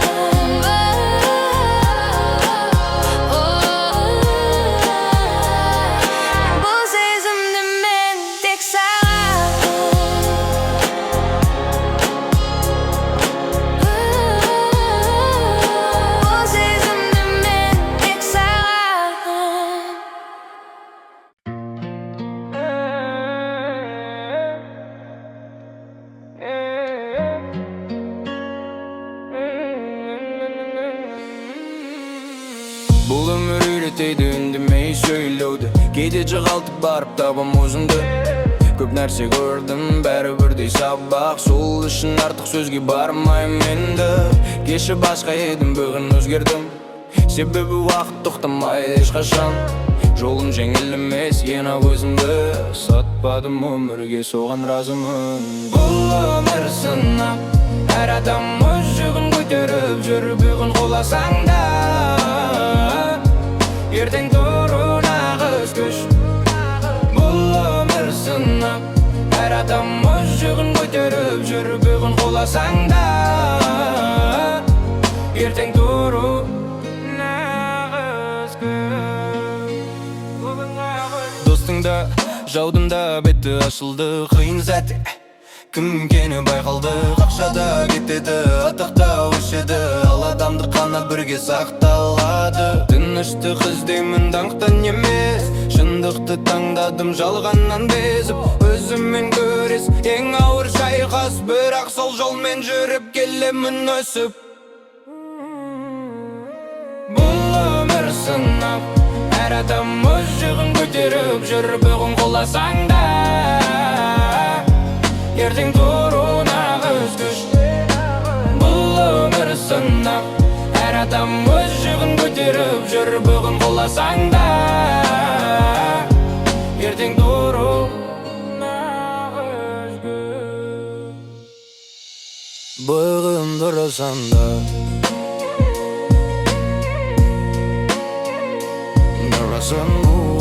Бұл сезімді мен тек саған. Бұл сезімді мен тек саған. Бұл өмір үйретеді үндемей сөйлеуді, кейде жоғалтып барып табам өзімді. Көп нәрсе көрдім, бәрі бірдей сабақ, сол үшін артық сөзге бармаймын енді. Кеше басқа едім, бүгін өзгердім, себебі уақыт тоқтамайды ешқашан. Жолым жеңіл емес, ең ақ өзімді сатпадым өмірге, соған разымын. Бұл өмір сынақ, әр адам өз жүгін көтеріп жүр, бүгін қоласаң да ертең тұру нағыз күш. Бұл өмір сынақ, әр адам өз жүгін көтеріп жүр, бүгін қоласаң да ертең тұру нағыз күш. Достың да, жаудың да беті ашылды, қиын сәтте кім екені байқалды. Ақшада кетеді, атақта өшеді, ал адамды қана бірге сақталады. Тыныштық іздеймін даңқтан емес, шындықты таңдадым жалғаннан безіп. Өзіммен көрес ең ауыр шайқас, бірақ сол жолмен жүріп келемін өсіп. Бұл өмір сынақ, әр адам өз жүгін көтеріп жүр, бүгін қоласаң да ертең тұру нағыз күш. Бұл өмір сынақ, Әр адам өз жүгін көтеріп жүр, бүгін құласаң да ертең тұру бүгін тұрсаң да тұрасың